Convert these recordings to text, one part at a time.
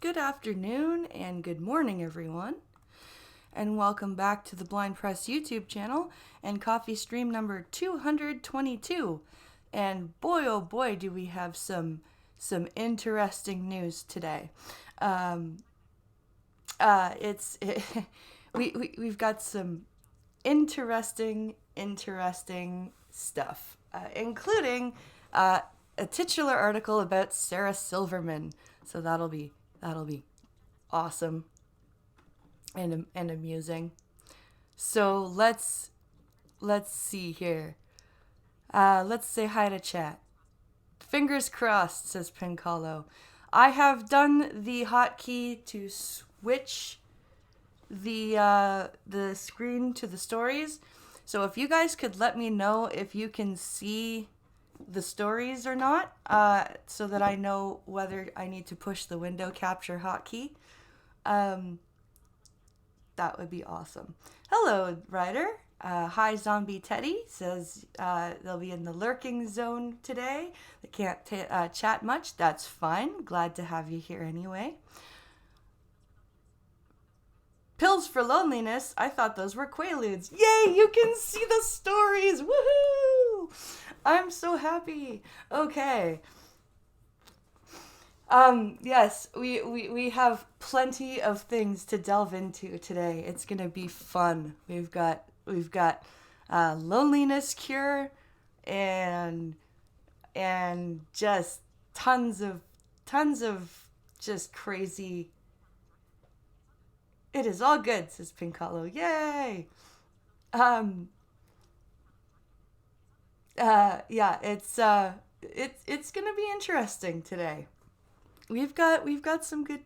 Good afternoon and good morning, everyone. And welcome back to the Blind Press YouTube channel and coffee stream number 222. And boy, oh boy, do we have some interesting news today. Um, it's we've got some interesting stuff, including a titular article about Sarah Silverman. So that'll be awesome and amusing. So let's see here. Let's say hi to chat. Fingers crossed, says Pincalo. I have done the hotkey to switch the screen to the stories. So if you guys could let me know if you can see the stories or not, so that I know whether I need to push the window capture hotkey, that would be awesome. Hello, Ryder. Hi, Zombie Teddy says they'll be in the lurking zone today. They can't chat much. That's fine. Glad to have you here anyway. Pills for loneliness. I thought those were Quaaludes. Yay, you can see the stories. Woohoo! I'm so happy. Okay. Yes, we have plenty of things to delve into today. It's gonna be fun. We've got loneliness cure and just tons of just crazy. It is all good, says Pincalo. Yay! Um, yeah, it's gonna be interesting today. We've got some good.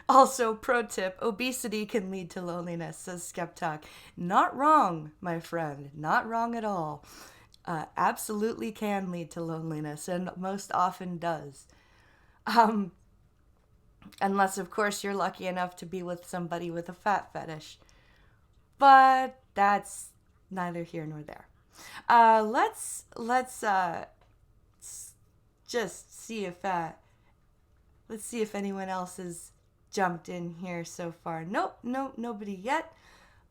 Also, pro tip: obesity can lead to loneliness, says Skeptalk. Not wrong, my friend. Not wrong at all. Absolutely can lead to loneliness, and most often does. Um, Unless, of course, you're lucky enough to be with somebody with a fat fetish. But that's neither here nor there. Let's just see if let's see if anyone else has jumped in here so far. Nope, nobody yet.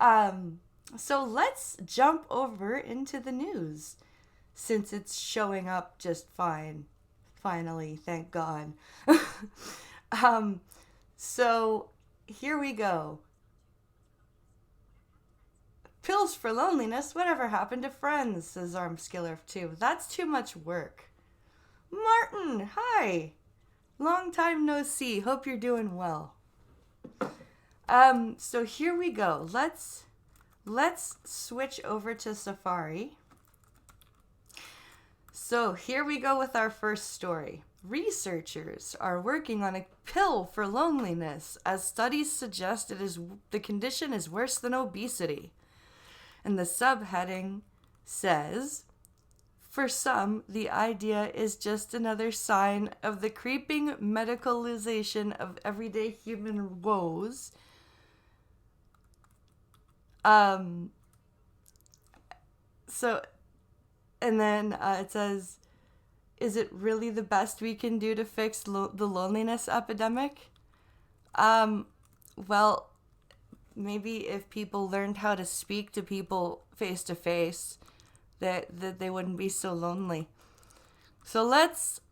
So let's jump over into the news since it's showing up just fine. Finally, thank God. um, so here we go. Pills for loneliness. Whatever happened to friends? Says Armskiller 2. That's too much work. Martin, hi. Long time no see. Hope you're doing well. So here we go. Let's switch over to Safari. So here we go with our first story. Researchers are working on a pill for loneliness, as studies suggest the condition is worse than obesity. And the subheading says, for some, the idea is just another sign of the creeping medicalization of everyday human woes. So, and then it says, is it really the best we can do to fix the loneliness epidemic? Well, maybe if people learned how to speak to people face to face, that they wouldn't be so lonely. So let's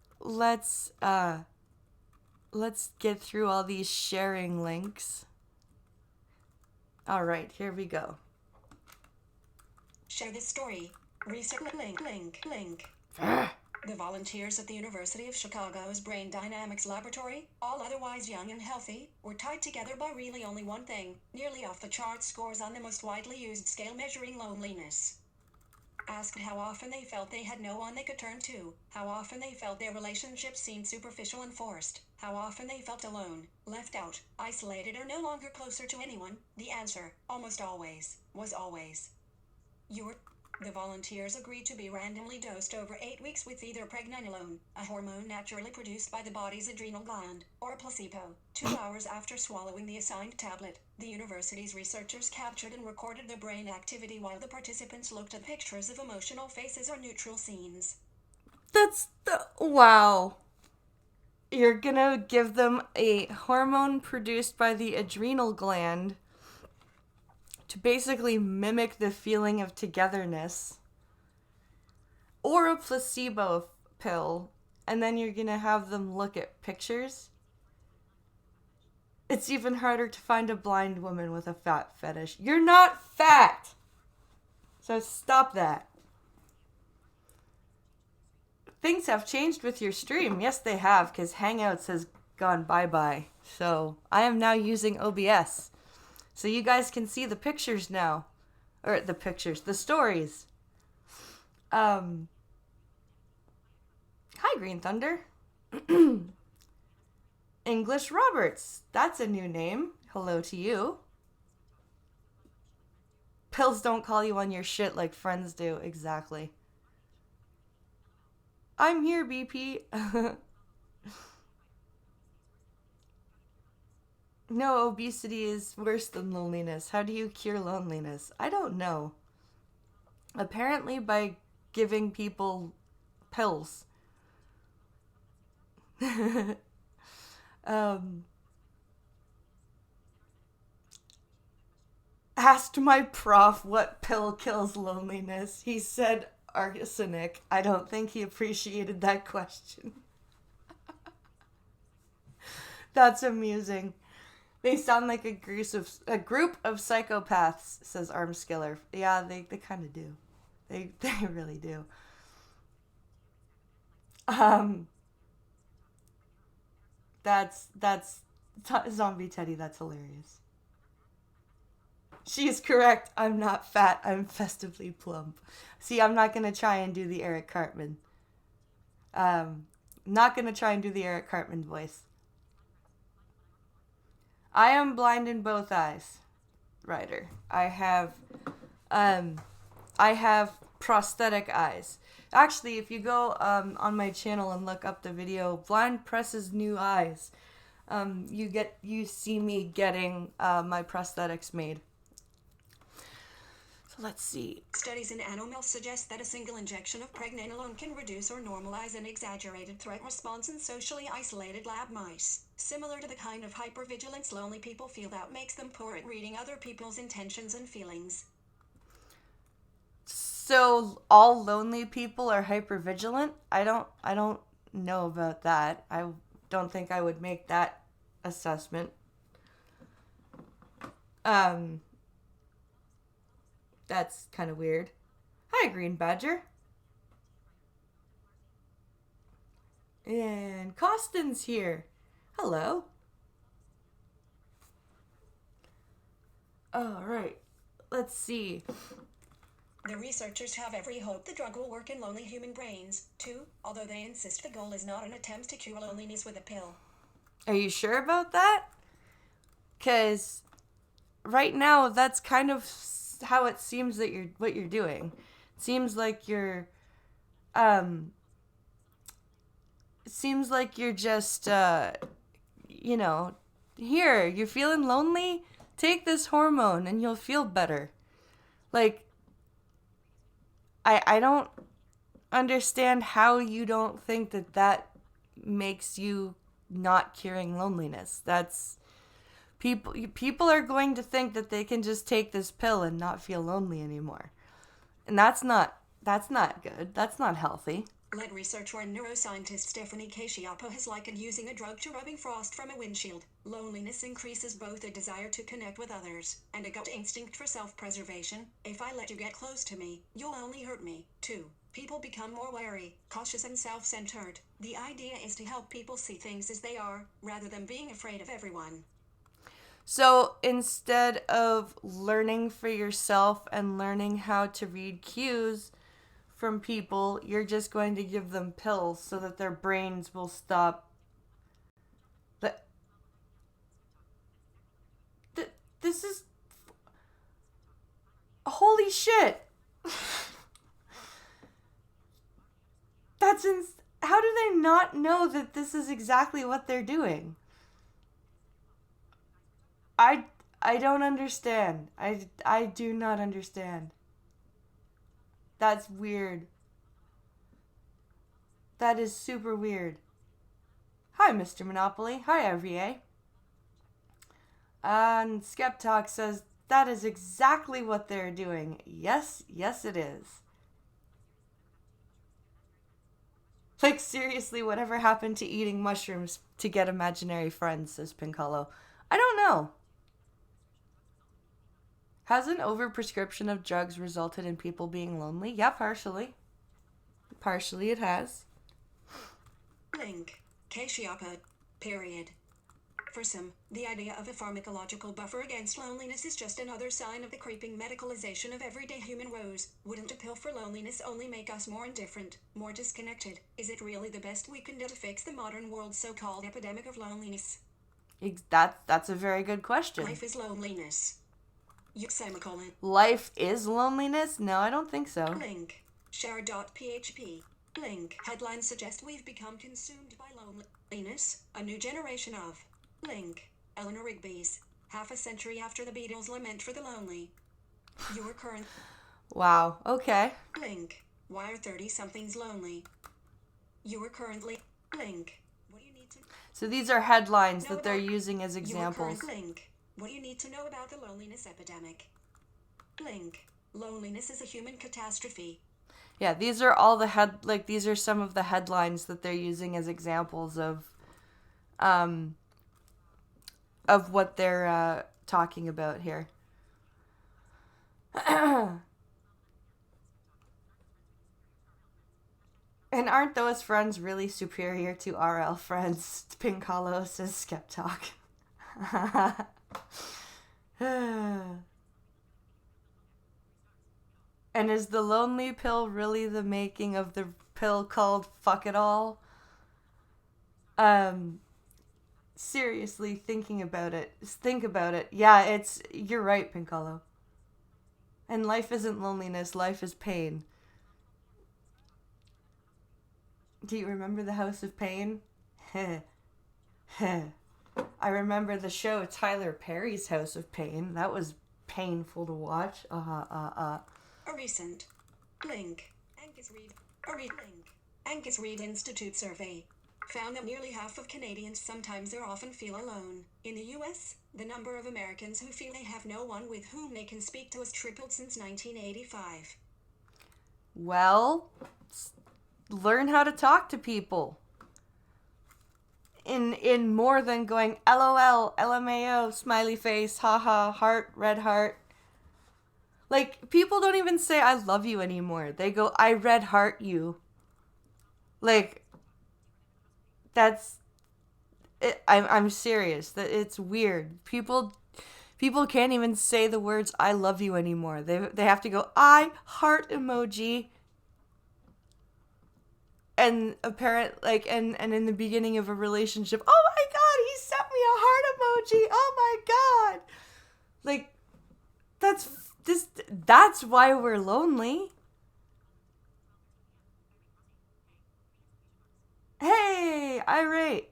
get through all these sharing links. All right, here we go. Share this story. Research link. The volunteers at the University of Chicago's Brain Dynamics Laboratory, all otherwise young and healthy, were tied together by really only one thing: nearly off-the-chart scores on the most widely used scale measuring loneliness. Asked how often they felt they had no one they could turn to, how often they felt their relationships seemed superficial and forced, how often they felt alone, left out, isolated, or no longer closer to anyone, the answer, almost always, was always. The volunteers agreed to be randomly dosed over 8 weeks with either pregnenolone, a hormone naturally produced by the body's adrenal gland, or a placebo. 2 hours after swallowing the assigned tablet, the university's researchers captured and recorded the brain activity while the participants looked at pictures of emotional faces or neutral scenes. Wow. You're gonna give them a hormone produced by the adrenal gland to basically mimic the feeling of togetherness, or a placebo pill, and then you're gonna have them look at pictures. It's even harder to find a blind woman with a fat fetish. You're not fat! So stop that. Things have changed with your stream. Yes, they have, because Hangouts has gone bye-bye. So I am now using OBS. So you guys can see the pictures now. Or the stories. Hi, Green Thunder. English Roberts. That's a new name. Hello to you. Pills don't call you on your shit like friends do. Exactly. I'm here, BP. No, obesity is worse than loneliness. How do you cure loneliness? I don't know. Apparently by giving people pills. Asked my prof what pill kills loneliness. He said arsenic. I don't think he appreciated that question. That's amusing. They sound like a group of psychopaths, says Armskiller. Yeah, they kind of do. They really do. That's Zombie Teddy. That's hilarious. She is correct. I'm not fat. I'm festively plump. See, I'm not gonna try and do the Eric Cartman. Not gonna try and do the Eric Cartman voice. I am blind in both eyes, Ryder. I have prosthetic eyes. Actually, if you go on my channel and look up the video, Blind Press's New Eyes, you see me getting my prosthetics made. So let's see. Studies in animals suggest that a single injection of pregnenolone can reduce or normalize an exaggerated threat response in socially isolated lab mice, similar to the kind of hypervigilance lonely people feel that makes them poor at reading other people's intentions and feelings. So all lonely people are hypervigilant? I don't know about that. I don't think I would make that assessment. That's kind of weird. Hi, Green Badger. And Costin's here. Hello. All right. Let's see. The researchers have every hope the drug will work in lonely human brains, too, although they insist the goal is not an attempt to cure loneliness with a pill. Are you sure about that? Because right now, that's kind of how it seems that what you're doing. It seems like you're just here, you're feeling lonely, take this hormone and you'll feel better. Like, I don't understand how you don't think that makes you not curing loneliness. That's people are going to think that they can just take this pill and not feel lonely anymore. And that's not good. That's not healthy. Lead researcher and neuroscientist Stephanie Kashiapa has likened using a drug to rubbing frost from a windshield. Loneliness increases both a desire to connect with others and a gut instinct for self-preservation. If I let you get close to me, you'll only hurt me. 2. People become more wary, cautious, and self-centered. The idea is to help people see things as they are, rather than being afraid of everyone. So instead of learning for yourself and learning how to read cues from people, you're just going to give them pills so that their brains will stop. This is... Holy shit! How do they not know that this is exactly what they're doing? I don't understand. I do not understand. That's weird. That is super weird. Hi, Mr. Monopoly. Hi, RVA. And Skeptalk says, that is exactly what they're doing. Yes, yes it is. Like, seriously, whatever happened to eating mushrooms to get imaginary friends, says Pincolo. I don't know. Has an overprescription of drugs resulted in people being lonely? Yeah, partially. Partially it has. Link. Kashyapa. Period. For some, the idea of a pharmacological buffer against loneliness is just another sign of the creeping medicalization of everyday human woes. Wouldn't a pill for loneliness only make us more indifferent, more disconnected? Is it really the best we can do to fix the modern world's so-called epidemic of loneliness? That's a very good question. Life is loneliness. Semicolon. Life is loneliness? No, I don't think so. Link. Share.php. Link. Headlines suggest we've become consumed by loneliness. A new generation of. Link. Eleanor Rigby's. Half a century after the Beatles' lament for the lonely. Your current. Wow, okay. Link. Why are 30-somethings lonely? You are currently. Link. What do you need to. So these are headlines know that they're about- using as examples. Link. What do you need to know about the loneliness epidemic? Link. Loneliness is a human catastrophe. Yeah, these are all these are some of the headlines that they're using as examples of what they're talking about here. And aren't those friends really superior to RL friends? Pincolo says Skeptalk. And is the lonely pill really the making of the pill called Fuck It All? Seriously, thinking about it. Think about it. Yeah, you're right, Pincolo. And life isn't loneliness, life is pain. Do you remember the House of Pain? I remember the show Tyler Perry's House of Pain. That was painful to watch. A recent. Link. Angus Reid. Link. Angus Reid Institute survey found that nearly half of Canadians sometimes or often feel alone. In the US, the number of Americans who feel they have no one with whom they can speak to has tripled since 1985. Well, learn how to talk to people. In more than going LOL, LMAO, smiley face, haha, heart, red heart. Like, people don't even say I love you anymore. They go, I red heart you. Like, that's it. I'm serious. That it's weird. People can't even say the words I love you anymore. They have to go I heart emoji. And and in the beginning of a relationship, oh my god, he sent me a heart emoji. Oh my god. Like, that's why we're lonely. Hey, irate.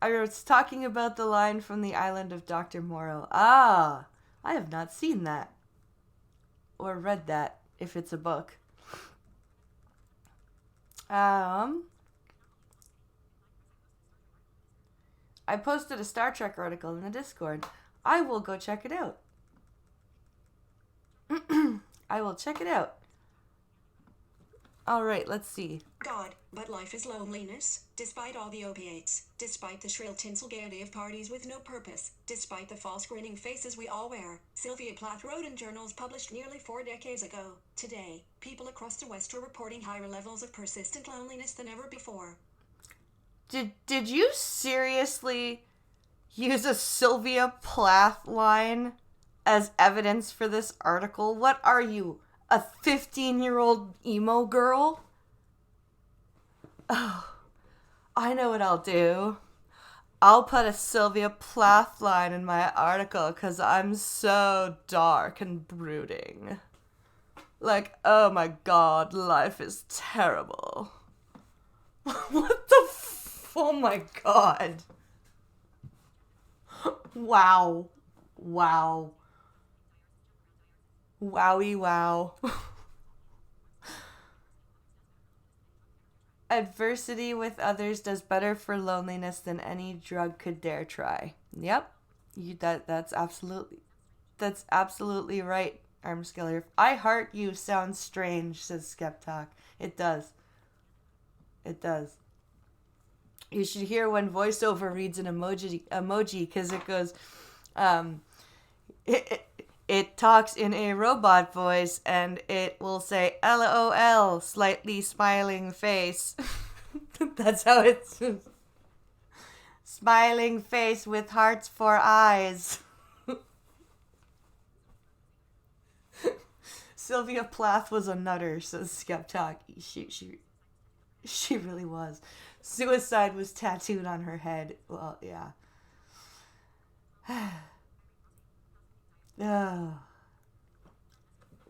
I was talking about the line from the Island of Dr. Moreau. Ah, I have not seen that. Or read that, if it's a book. I posted a Star Trek article in the Discord. I will go check it out. I will check it out. Alright, let's see. God, but life is loneliness, despite all the opiates, despite the shrill tinsel gaiety of parties with no purpose, despite the false grinning faces we all wear. Sylvia Plath wrote in journals published nearly 4 decades ago. Today, people across the West are reporting higher levels of persistent loneliness than ever before. Did you seriously use a Sylvia Plath line as evidence for this article? What are you, a 15-year-old emo girl? Oh, I know what I'll do. I'll put a Sylvia Plath line in my article because I'm so dark and brooding. Like, oh my god, life is terrible. What the oh my god. Wow. Wow. Wowie wow. Adversity with others does better for loneliness than any drug could dare try. Yep. That's absolutely right, Armskiller. I heart you sounds strange, says Skeptalk. It does. It does. You should hear when voiceover reads an emoji because it goes, um, it talks in a robot voice and it will say LOL, slightly smiling face. That's how it's. Smiling face with hearts for eyes. Sylvia Plath was a nutter, says Skeptalk. She really was. Suicide was tattooed on her head. Well, yeah. Oh.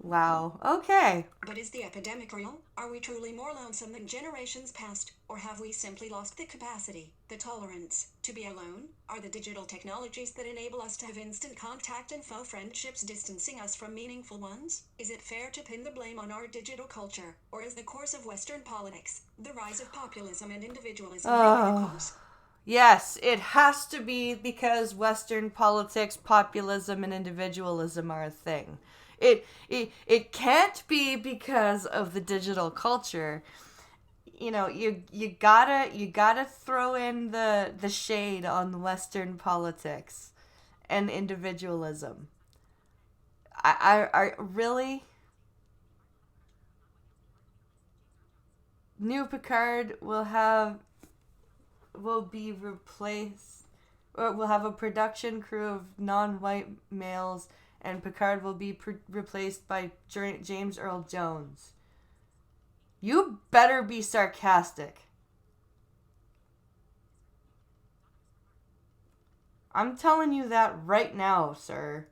Wow. Okay. But is the epidemic real? Are we truly more lonesome than generations past? Or have we simply lost the capacity, the tolerance, to be alone? Are the digital technologies that enable us to have instant contact and faux friendships distancing us from meaningful ones? Is it fair to pin the blame on our digital culture? Or is the course of Western politics, the rise of populism and individualism, really the cause? Yes, it has to be because Western politics, populism, and individualism are a thing. It can't be because of the digital culture. You know, you gotta throw in the shade on Western politics and individualism. I really. New Picard will be replaced, or will have a production crew of non-white males, and Picard will be replaced by James Earl Jones. You better be sarcastic. I'm telling you that right now, sir.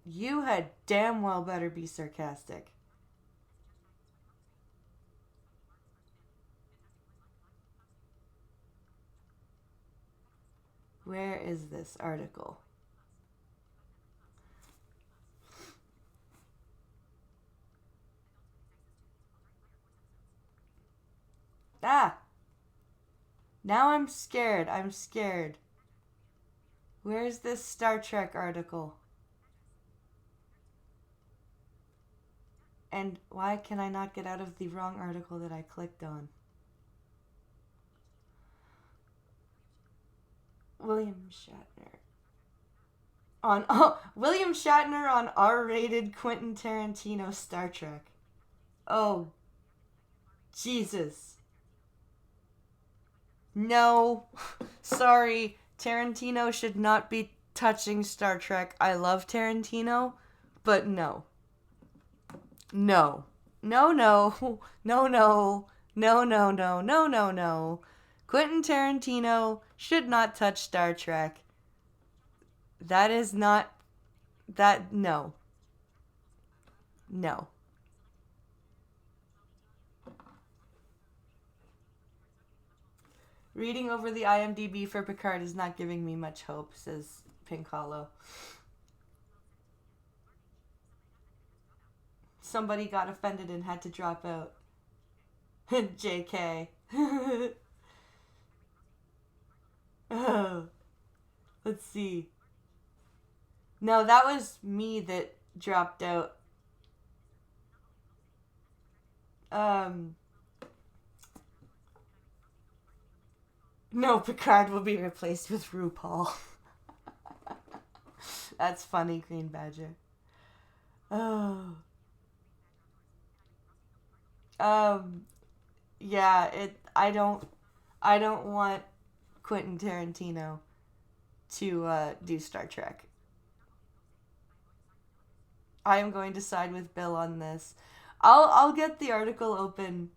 You had damn well better be sarcastic. Where is this article? Ah! Now I'm scared. I'm scared. Where's this Star Trek article? And why can I not get out of the wrong article that I clicked on? William Shatner. William Shatner on R-rated Quentin Tarantino Star Trek. Oh, Jesus. No. Sorry, Tarantino should not be touching Star Trek. I love Tarantino, but no. No. No, no. No, no. No, no, no, no, no, no. Quentin Tarantino should not touch Star Trek. That is not... That... No. No. Reading over the IMDb for Picard is not giving me much hope, says Pink Hollow. Somebody got offended and had to drop out. JK. Oh. Let's see. No, that was me that dropped out. No, Picard will be replaced with RuPaul. That's funny, Green Badger. Oh. Yeah, I don't want Quentin Tarantino to do Star Trek. I am going to side with Bill on this. I'll get the article open.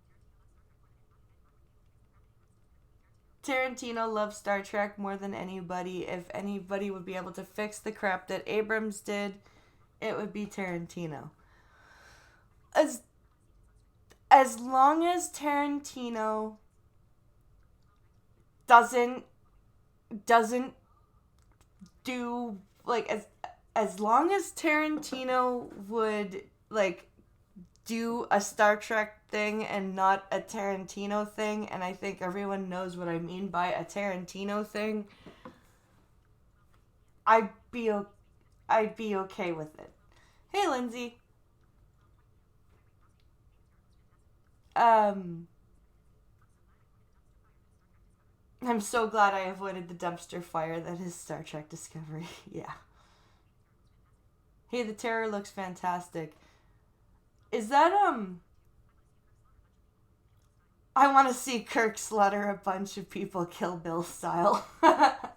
Tarantino loves Star Trek more than anybody. If anybody would be able to fix the crap that Abrams did, it would be Tarantino. As long as Tarantino doesn't do like as long as Tarantino would like do a Star Trek thing and not a Tarantino thing, and I think everyone knows what I mean by a Tarantino thing, I'd be okay with it. Hey, Lindsay. I'm so glad I avoided the dumpster fire that is Star Trek Discovery. Yeah. Hey, the Terror looks fantastic. Is that, I want to see Kirk slaughter a bunch of people Kill Bill style. Out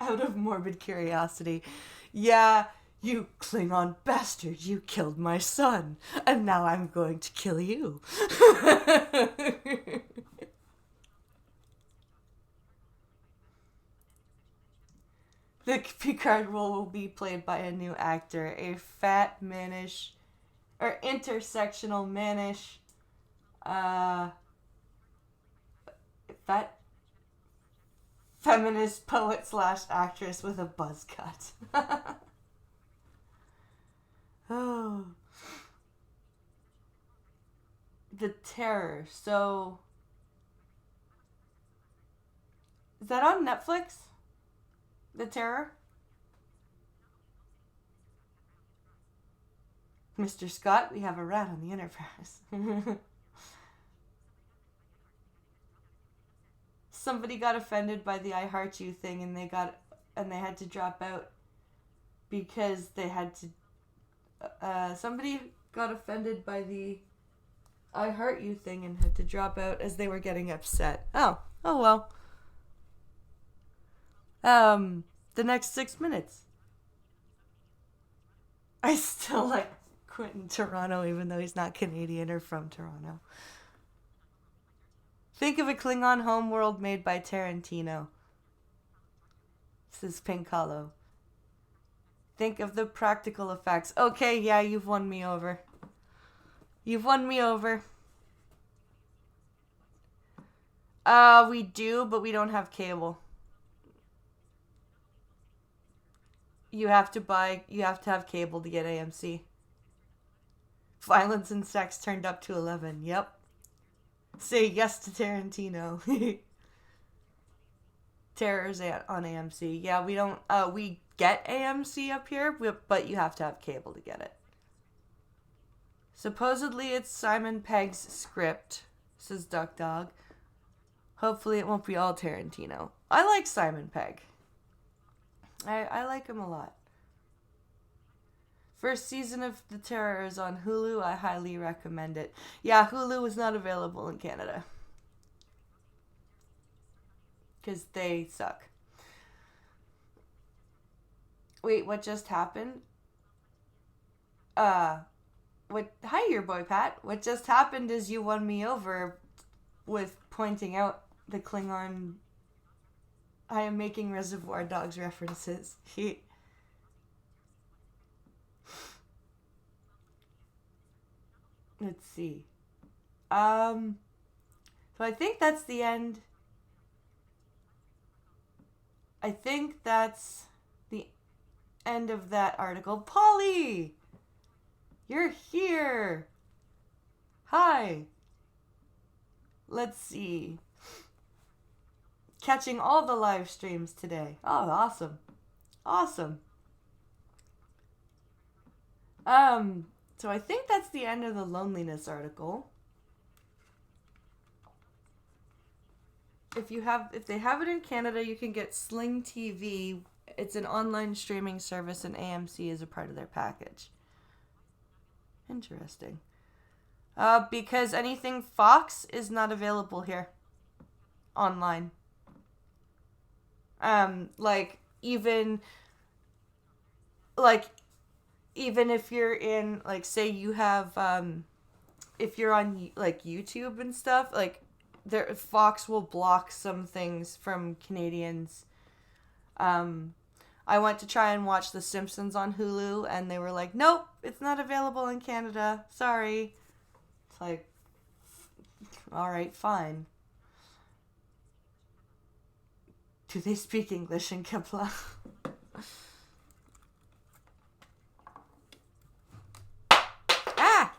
of morbid curiosity. Yeah, you Klingon bastard, you killed my son, and now I'm going to kill you. The Picard role will be played by a new actor, a fat, mannish, or intersectional, mannish, fat, feminist poet slash actress with a buzz cut. Oh. The Terror. So, is that on Netflix? The Terror? Mr. Scott, we have a rat on the Enterprise. Somebody got offended by the I Heart You thing and they had to drop out because they had to somebody got offended by the I Heart You thing and had to drop out as they were getting upset. Oh well. The next 6 minutes. I still like Quentin Toronto even though he's not Canadian or from Toronto. Think of a Klingon homeworld made by Tarantino. This is Pink Hollow. Think of the practical effects. Okay, yeah, you've won me over. You've won me over. We do, but we don't have cable. You have to have cable to get AMC. Violence and sex turned up to 11. Yep. Say yes to Tarantino. Terror's on AMC. Yeah, we don't, we get AMC up here, but you have to have cable to get it. Supposedly it's Simon Pegg's script, says Duck Dog. Hopefully it won't be all Tarantino. I like Simon Pegg. I like him a lot. First season of The Terror is on Hulu. I highly recommend it. Yeah, Hulu is not available in Canada. Because they suck. Wait, what just happened? Hi, your boy Pat. What just happened is you won me over with pointing out the Klingon. I am making Reservoir Dogs references. Let's see. So I think that's the end. I think that's the end of that article. Polly! You're here! Hi! Let's see. Catching all the live streams today. Oh, awesome. Awesome. So I think that's the end of the loneliness article. If they have it in Canada, you can get Sling TV. It's an online streaming service and AMC is a part of their package. Interesting. Because anything Fox is not available here. Online. Even if you're in, like, say you have, if you're on, like, YouTube and stuff, like, Fox will block some things from Canadians. I went to try and watch The Simpsons on Hulu, and they were like, nope, it's not available in Canada. Sorry. It's like, all right, fine. Do they speak English in Kepler? Ah!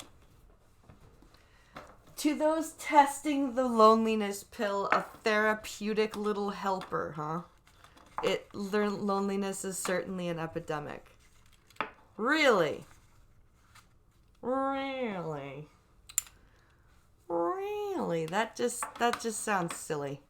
To those testing the loneliness pill, a therapeutic little helper, huh? Loneliness is certainly an epidemic. Really? Really? Really? That just sounds silly.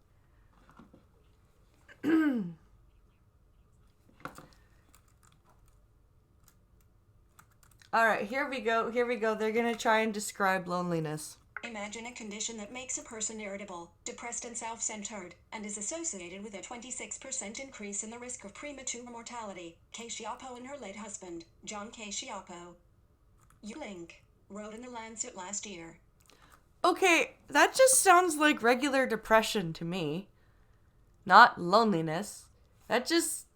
All right, here we go. They're going to try and describe loneliness. Imagine a condition that makes a person irritable, depressed, and self-centered, and is associated with a 26% increase in the risk of premature mortality. Kay Schiappo and her late husband, John K. Schiappo, Link, wrote in The Lancet last year. Okay, that just sounds like regular depression to me. Not loneliness. That just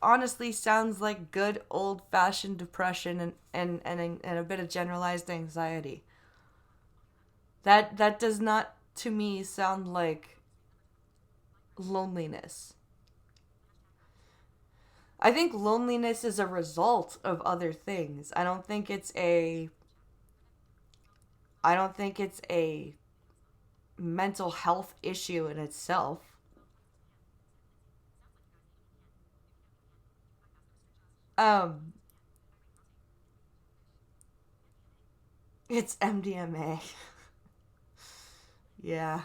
honestly sounds like good old-fashioned depression and a bit of generalized anxiety. That does not, to me, sound like loneliness. I think loneliness is a result of other things. I don't think it's a mental health issue in itself. It's MDMA. Yeah.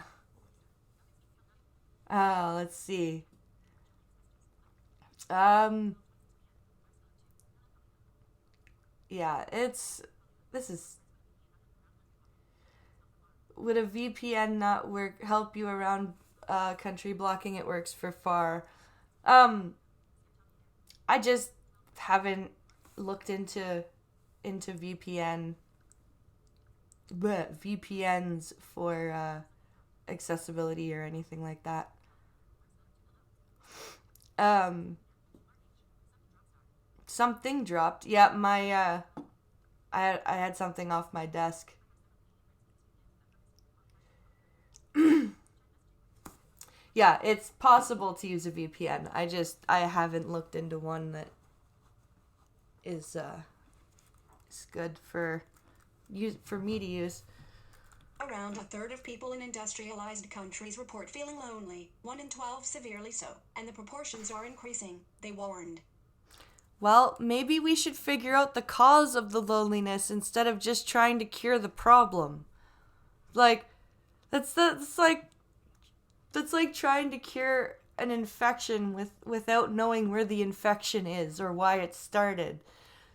Let's see. Um, yeah, this is, would a VPN not help you around country blocking? It works for far. I just haven't looked into VPNs for accessibility or anything like that. Something dropped. Yeah, my I had something off my desk. Yeah, it's possible to use a VPN. I haven't looked into one that is good for me to use. Around a third of people in industrialized countries report feeling lonely, 1 in 12 severely so, and the proportions are increasing, they warned. Well, maybe we should figure out the cause of the loneliness instead of just trying to cure the problem. Like, that's like trying to cure an infection without knowing where the infection is or why it started.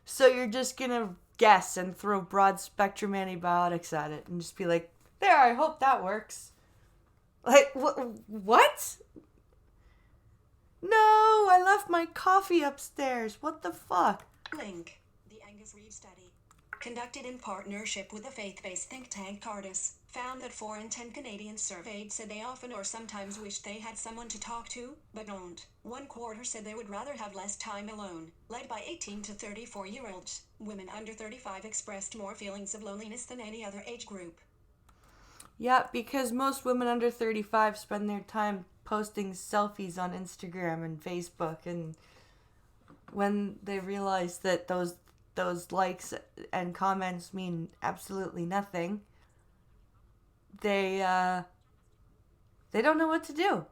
So you're just gonna guess and throw broad spectrum antibiotics at it and just be like, there, I hope that works. Like, what? No, I left my coffee upstairs. What the fuck? Link, the Angus Reid study, conducted in partnership with the faith-based think tank Cardis, found that 4 in 10 Canadians surveyed said they often or sometimes wish they had someone to talk to, but don't. 1/4 said they would rather have less time alone. Led by 18 to 34-year-olds, women under 35 expressed more feelings of loneliness than any other age group. Yeah, because most women under 35 spend their time posting selfies on Instagram and Facebook, and when they realize that those likes and comments mean absolutely nothing, they don't know what to do.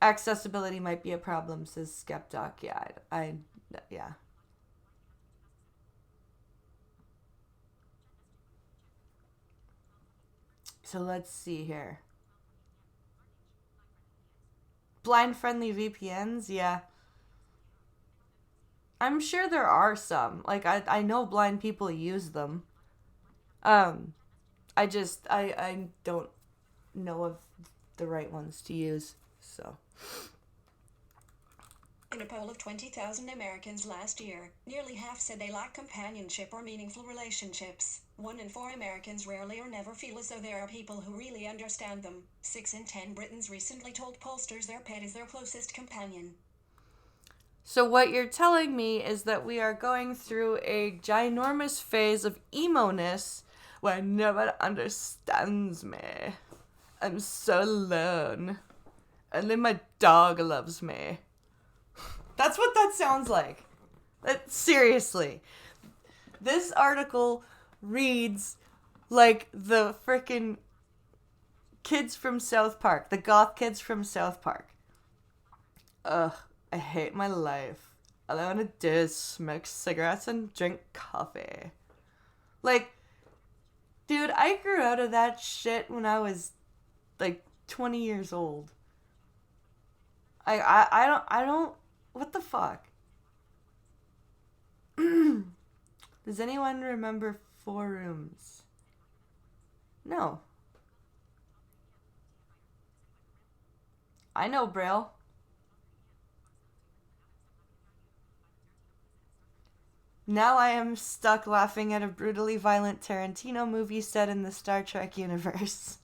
Accessibility might be a problem, says Skepdoc. Yeah. So let's see here. Blind-friendly VPNs, yeah. I'm sure there are some. Like, I know blind people use them. I don't know of the right ones to use, so. In a poll of 20,000 Americans last year, nearly half said they lack companionship or meaningful relationships. 1 in 4 Americans rarely or never feel as though there are people who really understand them. 6 in 10 Britons recently told pollsters their pet is their closest companion. So what you're telling me is that we are going through a ginormous phase of emo-ness where no one understands me. I'm so alone. And then my dog loves me. That's what that sounds like. Seriously. This article reads like the frickin' kids from South Park. The goth kids from South Park. Ugh, I hate my life. All I want to do is smoke cigarettes and drink coffee. Like, dude, I grew out of that shit when I was, like, 20 years old. I don't, what the fuck? Does anyone remember Four Rooms? No. I know Braille. Now I am stuck laughing at a brutally violent Tarantino movie set in the Star Trek universe.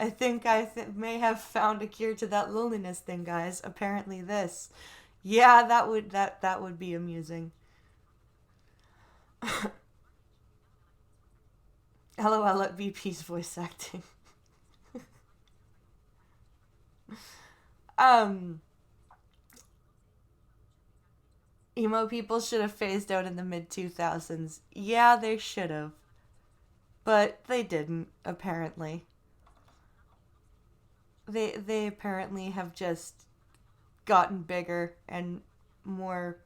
I think I may have found a cure to that loneliness thing, guys. Apparently this. Yeah, that would be amusing. LOL at VP's voice acting. Emo people should have phased out in the mid-2000s. Yeah, they should have. But they didn't, apparently. They apparently have just gotten bigger and more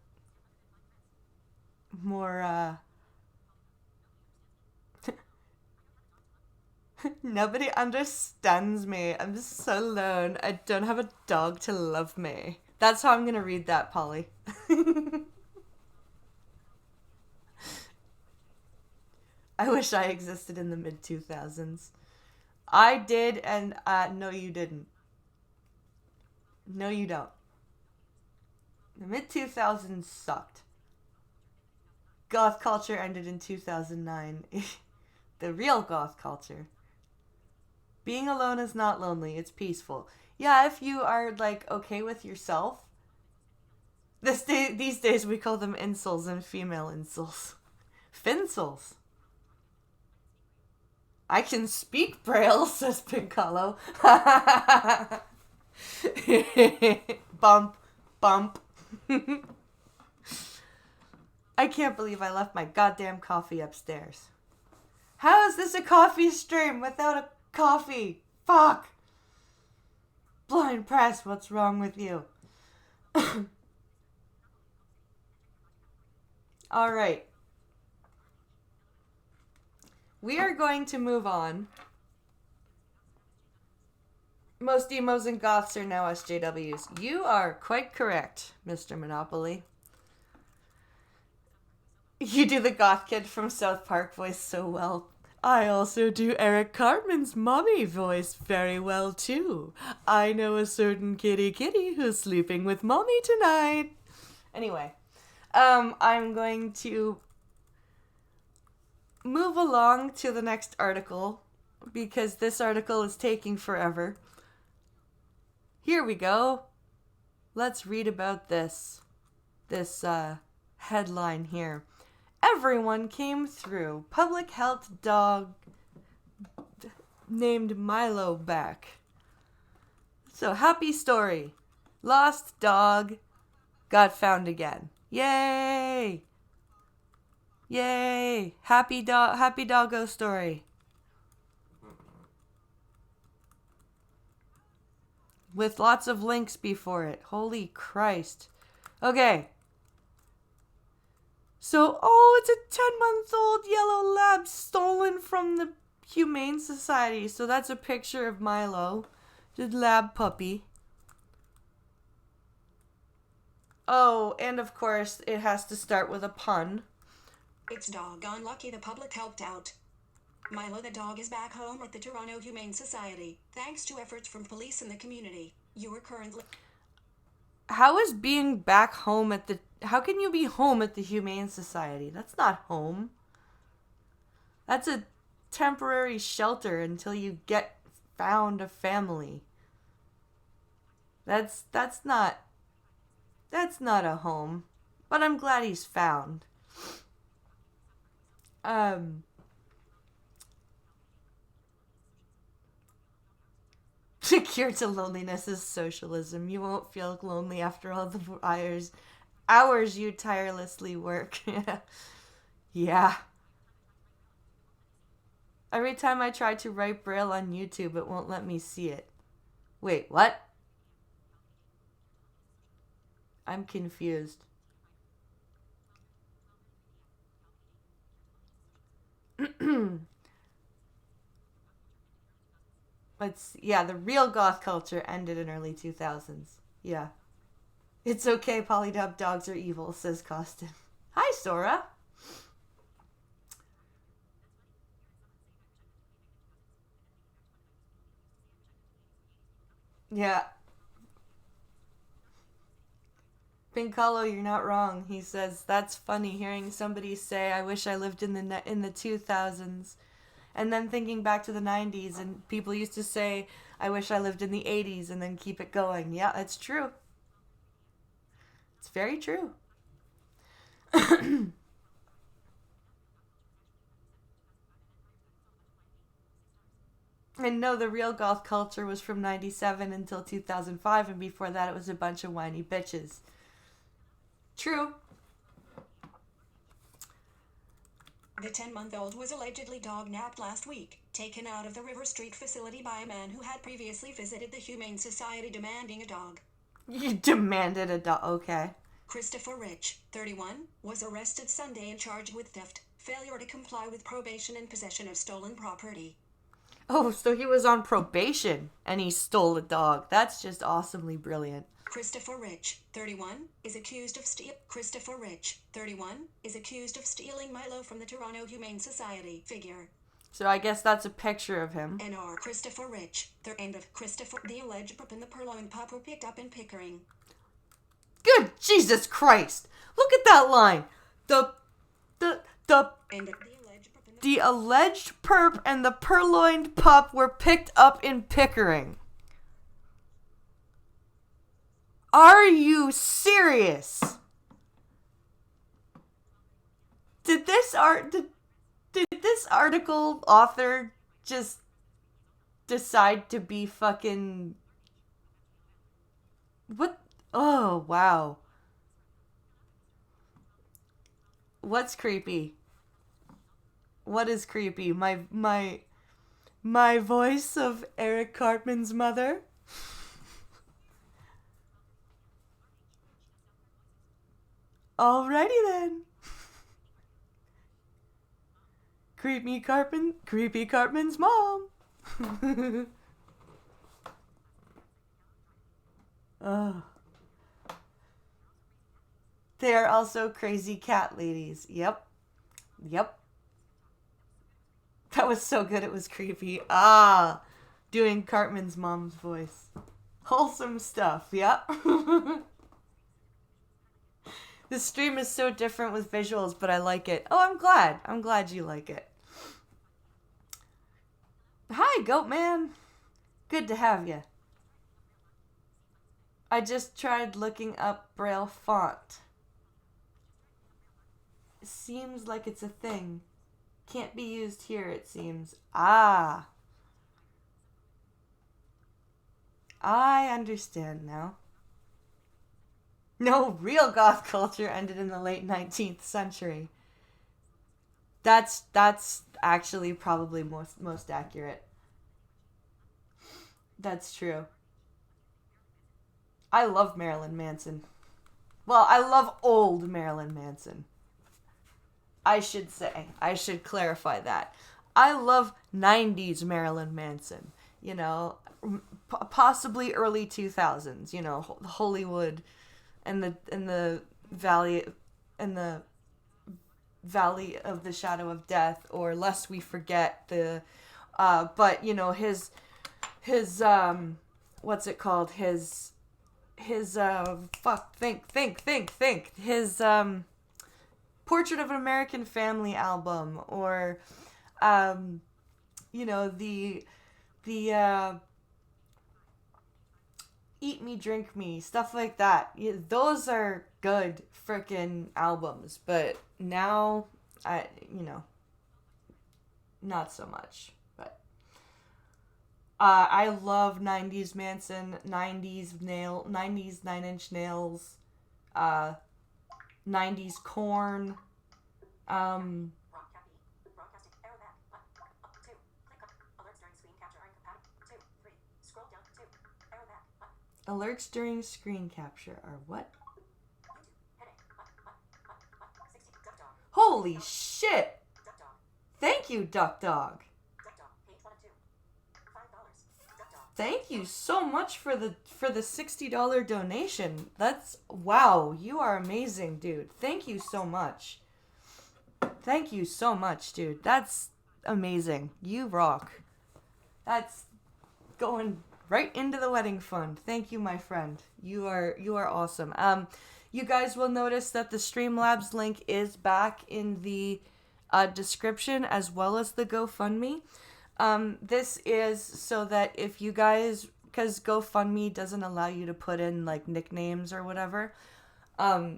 nobody understands me. I'm so alone. I don't have a dog to love me. That's how I'm gonna read that, Polly. I wish I existed in the mid-2000s. I did, and no, you didn't. No, you don't. The mid-2000s sucked. Goth culture ended in 2009. The real goth culture. Being alone is not lonely, it's peaceful. Yeah, if you are, like, okay with yourself. These days we call them incels and female incels. Fincels. I can speak Braille, says Piccolo. Bump. Bump. I can't believe I left my goddamn coffee upstairs. How is this a coffee stream without a coffee? Fuck. Blind press, what's wrong with you? Alright. We are going to move on. Most emos and goths are now SJWs. You are quite correct, Mr. Monopoly. You do the goth kid from South Park voice so well. I also do Eric Cartman's mommy voice very well, too. I know a certain kitty who's sleeping with mommy tonight. Anyway, I'm going to move along to the next article because this article is taking forever. Here we go. Let's read about this headline here. Everyone came through. Public health dog named Milo back. So, happy story. Lost dog got found again. Yay! Yay! Happy doggo story. With lots of links before it. Holy Christ. Okay. So, it's a 10-month-old yellow lab stolen from the Humane Society. So that's a picture of Milo, the lab puppy. Oh, and of course, it has to start with a pun. It's doggone lucky the public helped out. Milo the dog is back home at the Toronto Humane Society, thanks to efforts from police and the community. You are currently... How is being back home at the... How can you be home at the Humane Society? That's not home. That's a temporary shelter until you found a family. That's not a home. But I'm glad he's found. The cure to loneliness is socialism. You won't feel lonely after all the hours you tirelessly work. Yeah. Every time I try to write Braille on YouTube, it won't let me see it. Wait, what? I'm confused. The real goth culture ended in early 2000s. Yeah. It's okay, polydub dogs are evil, says Costin. Hi, Sora. Yeah. Pincalo, you're not wrong. He says, that's funny hearing somebody say, I wish I lived in the 2000s. And then thinking back to the 90s, and people used to say, I wish I lived in the 80s, and then keep it going. Yeah, that's true. It's very true. And no, the real goth culture was from 97 until 2005, and before that it was a bunch of whiny bitches. True. The 10-month-old was allegedly dog-napped last week, taken out of the River Street facility by a man who had previously visited the Humane Society demanding a dog. You demanded a dog. Okay. Christopher Rich, 31, was arrested Sunday and charged with theft, failure to comply with probation, and possession of stolen property. Oh, so he was on probation and he stole a dog. That's just awesomely brilliant. Christopher Rich, 31, is accused of stealing Milo from the Toronto Humane Society figure. So I guess that's a picture of him. N.R. Christopher Rich, the alleged pup and the purloined pup were picked up in Pickering. Good Jesus Christ! Look at that line. The alleged perp and the purloined pup were picked up in Pickering. Are you serious? Did this article author just decide to be fucking... What? Oh, wow. What's creepy? What is creepy? My voice of Eric Cartman's mother? Alrighty then. Creepy Cartman's mom. Oh. They are also crazy cat ladies. Yep. That was so good it was creepy. Doing Cartman's mom's voice. Wholesome stuff, yep. This stream is so different with visuals, but I like it. Oh, I'm glad. I'm glad you like it. Hi, Goat Man. Good to have you. I just tried looking up Braille font. Seems like it's a thing. Can't be used here, it seems. I understand now. No, real goth culture ended in the late 19th century. That's actually probably most accurate. That's true. I love Marilyn Manson. Well, I love old Marilyn Manson. I should clarify that. I love 90s Marilyn Manson. You know, possibly early 2000s. You know, Hollywood. And the valley of the shadow of death, or lest we forget the but you know his what's it called, his his Portrait of an American Family album, or you know, the Eat Me, Drink Me, stuff like that. Yeah, those are good frickin' albums, but now, not so much. But I love 90s Manson, 90s 9 Inch Nails, 90s Corn. Um, Alerts during screen capture are what? Holy shit! Thank you, Duck Dog. Thank you so much for the $60 donation. That's wow, you are amazing, dude. Thank you so much. Thank you so much, dude. That's amazing. You rock. That's going right into the wedding fund. Thank you, my friend. You are awesome. You guys will notice that the Streamlabs link is back in the description as well as the GoFundMe. This is so that if you guys, because GoFundMe doesn't allow you to put in like nicknames or whatever.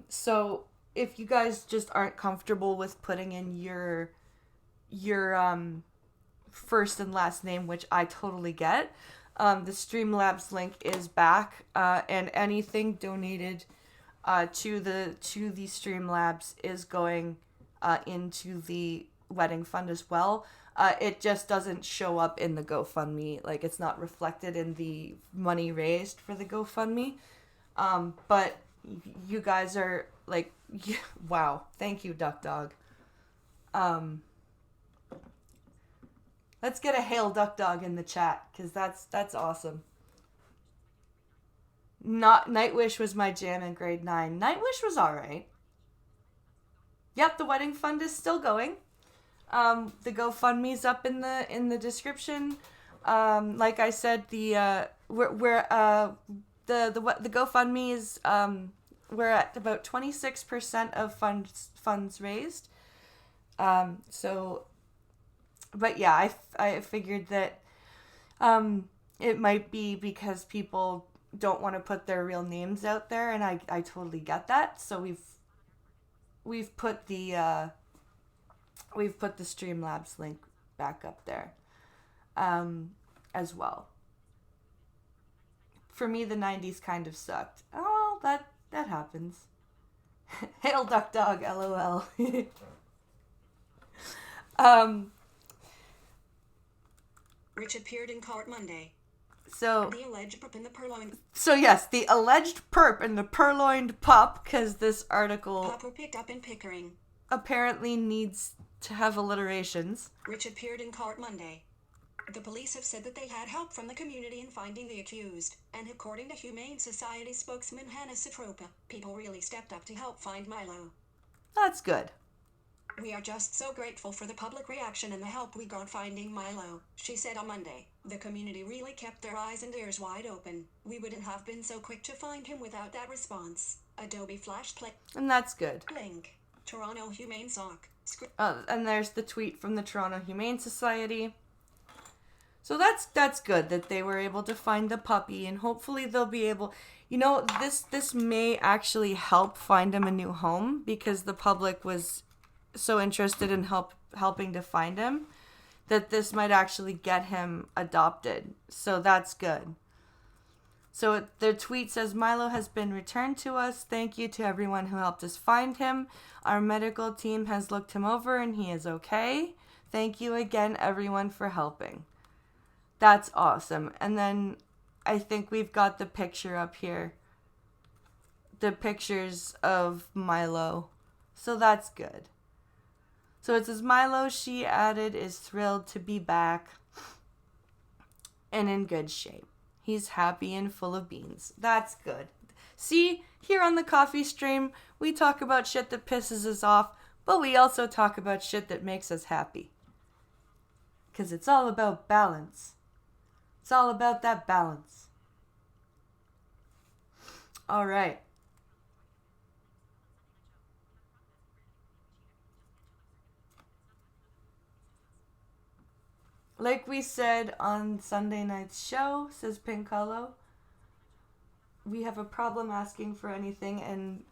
So if you guys just aren't comfortable with putting in your first and last name, which I totally get, the Streamlabs link is back, and anything donated to the Streamlabs is going into the wedding fund as well. It just doesn't show up in the GoFundMe, like it's not reflected in the money raised for the GoFundMe. But you guys are like, wow, thank you, Duck Dog. Let's get a hail Duck Dog in the chat, because that's awesome. Nightwish was my jam in grade 9. Nightwish was alright. Yep, the wedding fund is still going. The GoFundMe's up in the description. Like I said, the GoFundMe is we're at about 26% of funds raised. So, but yeah, I figured that it might be because people don't want to put their real names out there, and I totally get that. So we've put the Streamlabs link back up there as well. For me, the 90s kind of sucked. Oh, that happens. Hail Duck Dog, LOL. Rich appeared in court Monday. So the alleged perp in the purloined. So yes, the alleged perp and the purloined pup, because this article Pup were picked up in Pickering. Apparently needs to have alliterations. Rich appeared in court Monday. The police have said that they had help from the community in finding the accused, and according to Humane Society spokesman Hannah Citropa, people really stepped up to help find Milo. That's good. We are just so grateful for the public reaction and the help we got finding Milo, she said on Monday. The community really kept their eyes and ears wide open. We wouldn't have been so quick to find him without that response. Adobe Flash Play. And that's good. Link. Toronto Humane Soc. And there's the tweet from the Toronto Humane Society. So that's good that they were able to find the puppy, and hopefully they'll be able, this may actually help find him a new home, because the public was so interested in helping to find him that this might actually get him adopted. So that's good. So the tweet says, Milo has been returned to us. Thank you to everyone who helped us find him. Our medical team has looked him over and he is okay. Thank you again, everyone, for helping. That's awesome. And then I think we've got the picture up here. The pictures of Milo. So that's good. So it says, Milo, she added, is thrilled to be back and in good shape. He's happy and full of beans. That's good. See, here on the coffee stream, we talk about shit that pisses us off, but we also talk about shit that makes us happy. Because it's all about balance. It's all about that balance. All right. Like we said on Sunday night's show, says Pink Hollow, we have a problem asking for anything and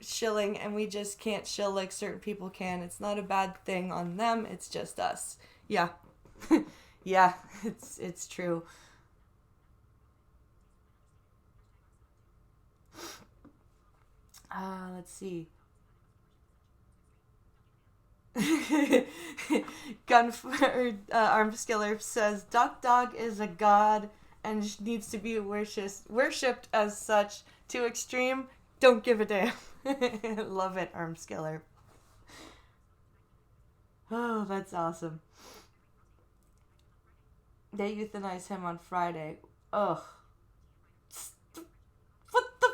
shilling, and we just can't shill like certain people can. It's not a bad thing on them, it's just us. Yeah. Yeah, it's true. Let's see. Armskiller says Duck Dog is a god and needs to be worshipped as such. Too extreme, don't give a damn. Love it, Armskiller. Oh, that's awesome. They euthanize him on Friday. Ugh. What the?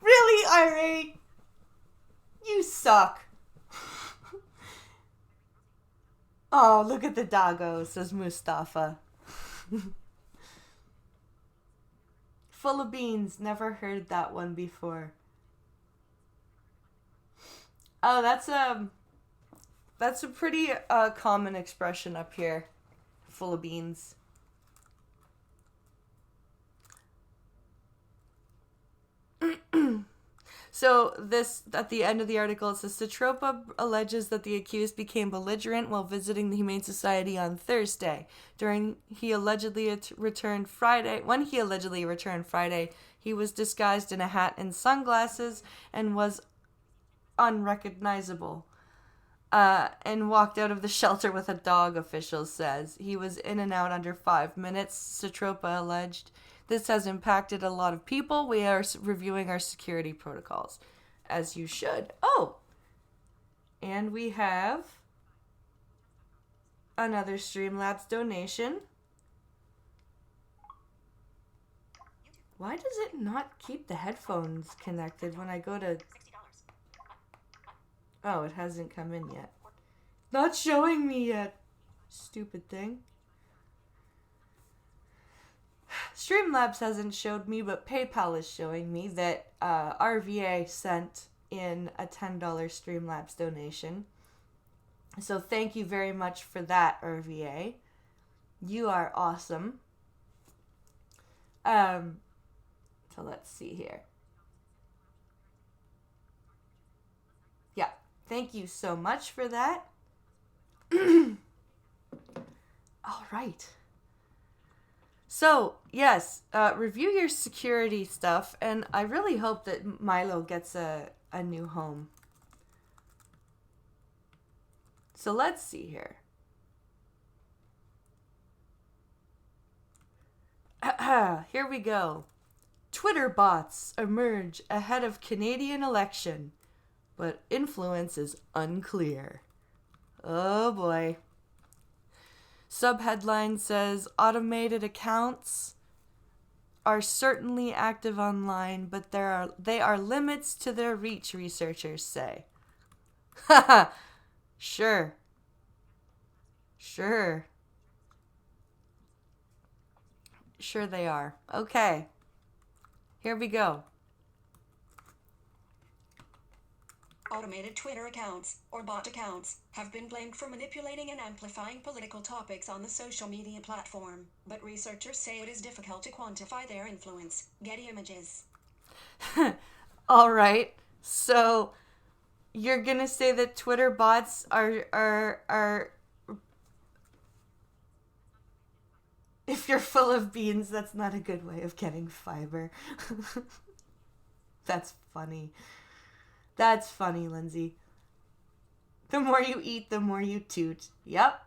Really, Irate? You suck. Oh, look at the doggo, says Mustafa. Full of beans. Never heard that one before. Oh, that's a pretty common expression up here. Full of beans. So this at the end of the article it says Satropa alleges that the accused became belligerent while visiting the Humane Society on Thursday. When he allegedly returned Friday, he was disguised in a hat and sunglasses and was unrecognizable. And walked out of the shelter with a dog, officials says. He was in and out under 5 minutes, Satropa alleged. This has impacted a lot of people. We are reviewing our security protocols, as you should. Oh, and we have another Streamlabs donation. Why does it not keep the headphones connected when I go to... Oh, it hasn't come in yet. Not showing me yet. Stupid thing. Streamlabs hasn't showed me, but PayPal is showing me that RVA sent in a $10 Streamlabs donation. So thank you very much for that, RVA. You are awesome. So let's see here. Yeah, thank you so much for that. All right. So, yes, review your security stuff, and I really hope that Milo gets a new home. So let's see here. Here we go. Twitter bots emerge ahead of Canadian election, but influence is unclear. Oh boy. Subheadline says automated accounts are certainly active online, but they are limits to their reach, researchers say. Haha. Sure. Sure they are. Okay. Here we go. Automated Twitter accounts, or bot accounts, have been blamed for manipulating and amplifying political topics on the social media platform, but researchers say it is difficult to quantify their influence. Getty Images. All right. So you're going to say that Twitter bots are if you're full of beans, that's not a good way of getting fiber. That's funny. That's funny, Lindsay. The more you eat, the more you toot. Yep.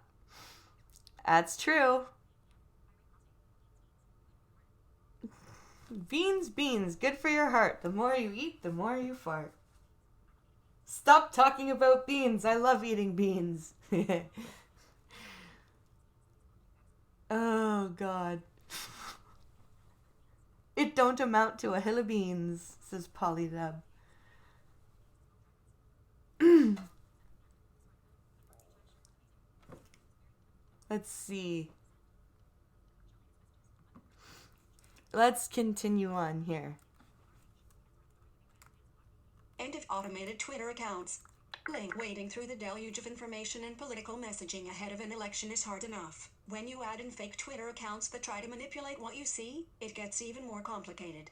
That's true. Beans. Good for your heart. The more you eat, the more you fart. Stop talking about beans. I love eating beans. Oh, God. It don't amount to a hill of beans, says Polydub. Let's see. Let's continue on here. End of automated Twitter accounts. Link. Wading through the deluge of information and political messaging ahead of an election is hard enough. When you add in fake Twitter accounts that try to manipulate what you see, it gets even more complicated.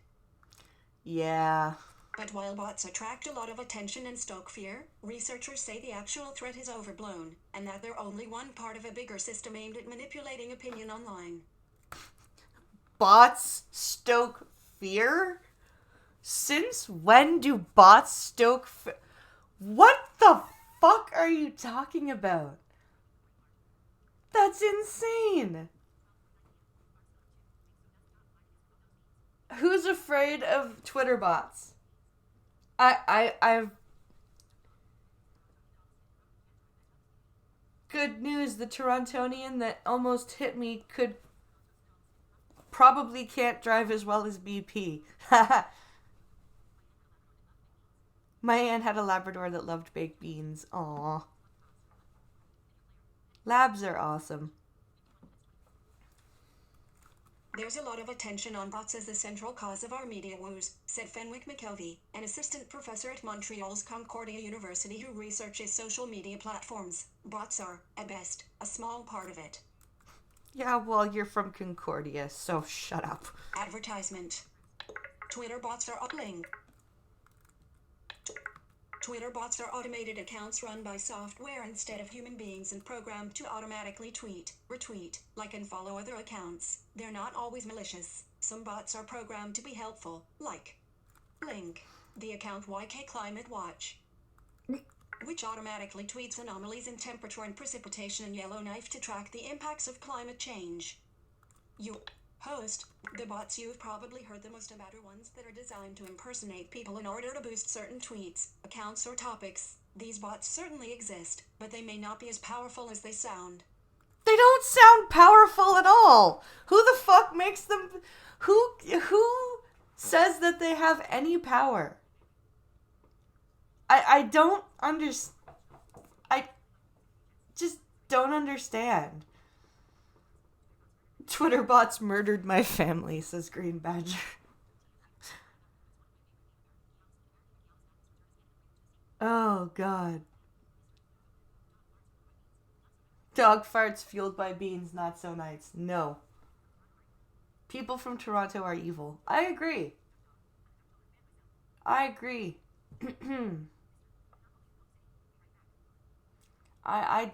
Yeah. But while bots attract a lot of attention and stoke fear, researchers say the actual threat is overblown, and that they're only one part of a bigger system aimed at manipulating opinion online. Bots stoke fear? Since when do bots stoke fear? What the fuck are you talking about? That's insane. Who's afraid of Twitter bots? I've good news. The Torontonian that almost hit me probably can't drive as well as BP. My aunt had a Labrador that loved baked beans. Aww. Labs are awesome. There's a lot of attention on bots as the central cause of our media woes, said Fenwick McKelvey, an assistant professor at Montreal's Concordia University who researches social media platforms. Bots are, at best, a small part of it. Yeah, well, you're from Concordia, so shut up. Advertisement. Twitter bots are upling. Twitter bots are automated accounts run by software instead of human beings and programmed to automatically tweet, retweet, like and follow other accounts. They're not always malicious. Some bots are programmed to be helpful, like Link, the account YK Climate Watch, which automatically tweets anomalies in temperature and precipitation in Yellowknife to track the impacts of climate change. You host, the bots you've probably heard the most about are ones that are designed to impersonate people in order to boost certain tweets, accounts, or topics. These bots certainly exist, but they may not be as powerful as they sound. They don't sound powerful at all. Who the fuck makes them? Who says that they have any power? I don't understand. I just don't understand. Twitter bots murdered my family, says Green Badger. Oh, God. Dog farts fueled by beans, not so nice. No. People from Toronto are evil. I agree. I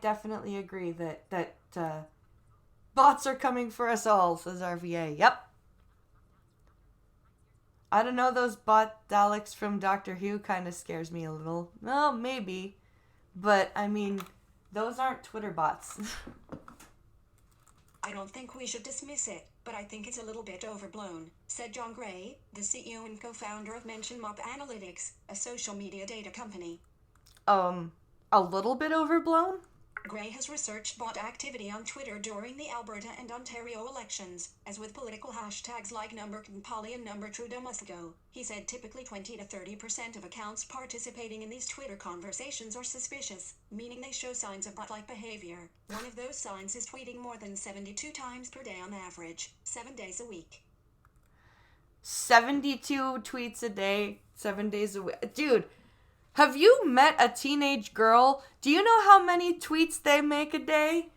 definitely agree that bots are coming for us all, says RVA. Yep. I don't know, those bot Daleks from Doctor Who kind of scares me a little. Well, maybe. But, I mean, those aren't Twitter bots. I don't think we should dismiss it, but I think it's a little bit overblown, said John Gray, the CEO and co-founder of Mention Mop Analytics, a social media data company. A little bit overblown? Gray has researched bot activity on Twitter during the Alberta and Ontario elections, as with political hashtags like #Polly and #Trudeau must go. He said typically 20 to 30% of accounts participating in these Twitter conversations are suspicious, meaning they show signs of bot-like behavior. One of those signs is tweeting more than 72 times per day on average, 7 days a week. 72 tweets a day, 7 days a week. Dude, have you met a teenage girl? Do you know how many tweets they make a day?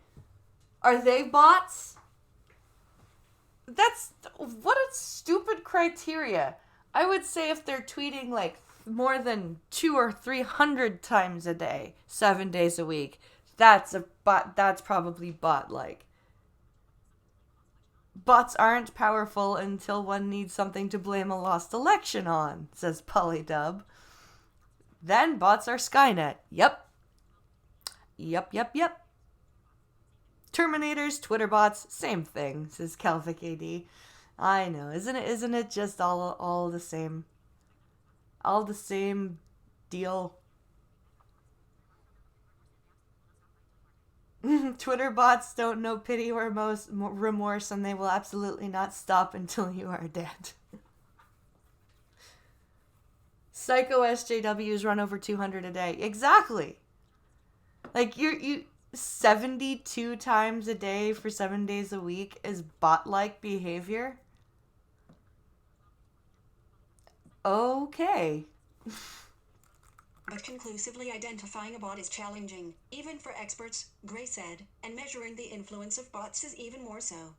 Are they bots? What a stupid criteria. I would say if they're tweeting like more than 200 or 300 times a day, 7 days a week, that's a bot. That's probably bot-like. Bots aren't powerful until one needs something to blame a lost election on, says Polydub. Then bots are Skynet. Yep. Terminators, Twitter bots, same thing, says Calvic AD. I know, isn't it just all the same? All the same deal. Twitter bots don't know pity or remorse, and they will absolutely not stop until you are dead. Psycho SJWs run over 200 a day. Exactly. Like, you 72 times a day for 7 days a week is bot-like behavior? Okay. But conclusively identifying a bot is challenging, even for experts, Gray said, and measuring the influence of bots is even more so.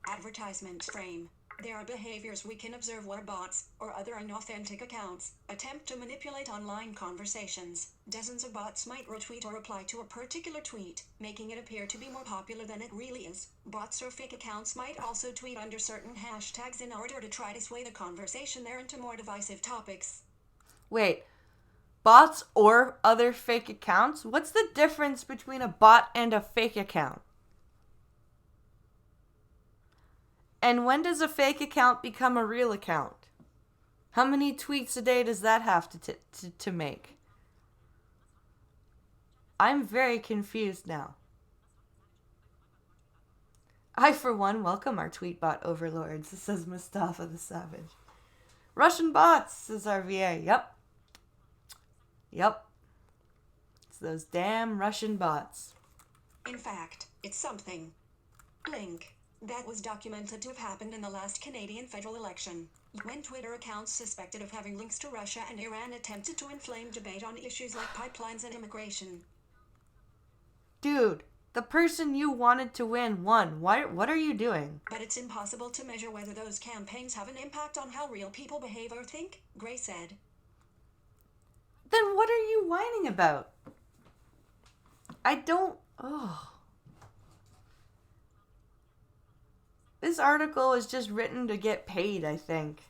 Advertisement frame. There are behaviors we can observe where bots, or other inauthentic accounts, attempt to manipulate online conversations. Dozens of bots might retweet or reply to a particular tweet, making it appear to be more popular than it really is. Bots or fake accounts might also tweet under certain hashtags in order to try to sway the conversation there into more divisive topics. Wait, bots or other fake accounts? What's the difference between a bot and a fake account? And when does a fake account become a real account? How many tweets a day does that have to make? I'm very confused now. I, for one, welcome our tweetbot overlords, says Mustafa the Savage. Russian bots, says RVA. Yep. It's those damn Russian bots. In fact, it's something. Link. That was documented to have happened in the last Canadian federal election, when Twitter accounts suspected of having links to Russia and Iran attempted to inflame debate on issues like pipelines and immigration. Dude, the person you wanted to win won. What are you doing? But it's impossible to measure whether those campaigns have an impact on how real people behave or think, Gray said. Then what are you whining about? I don't... Oh... This article is just written to get paid, I think.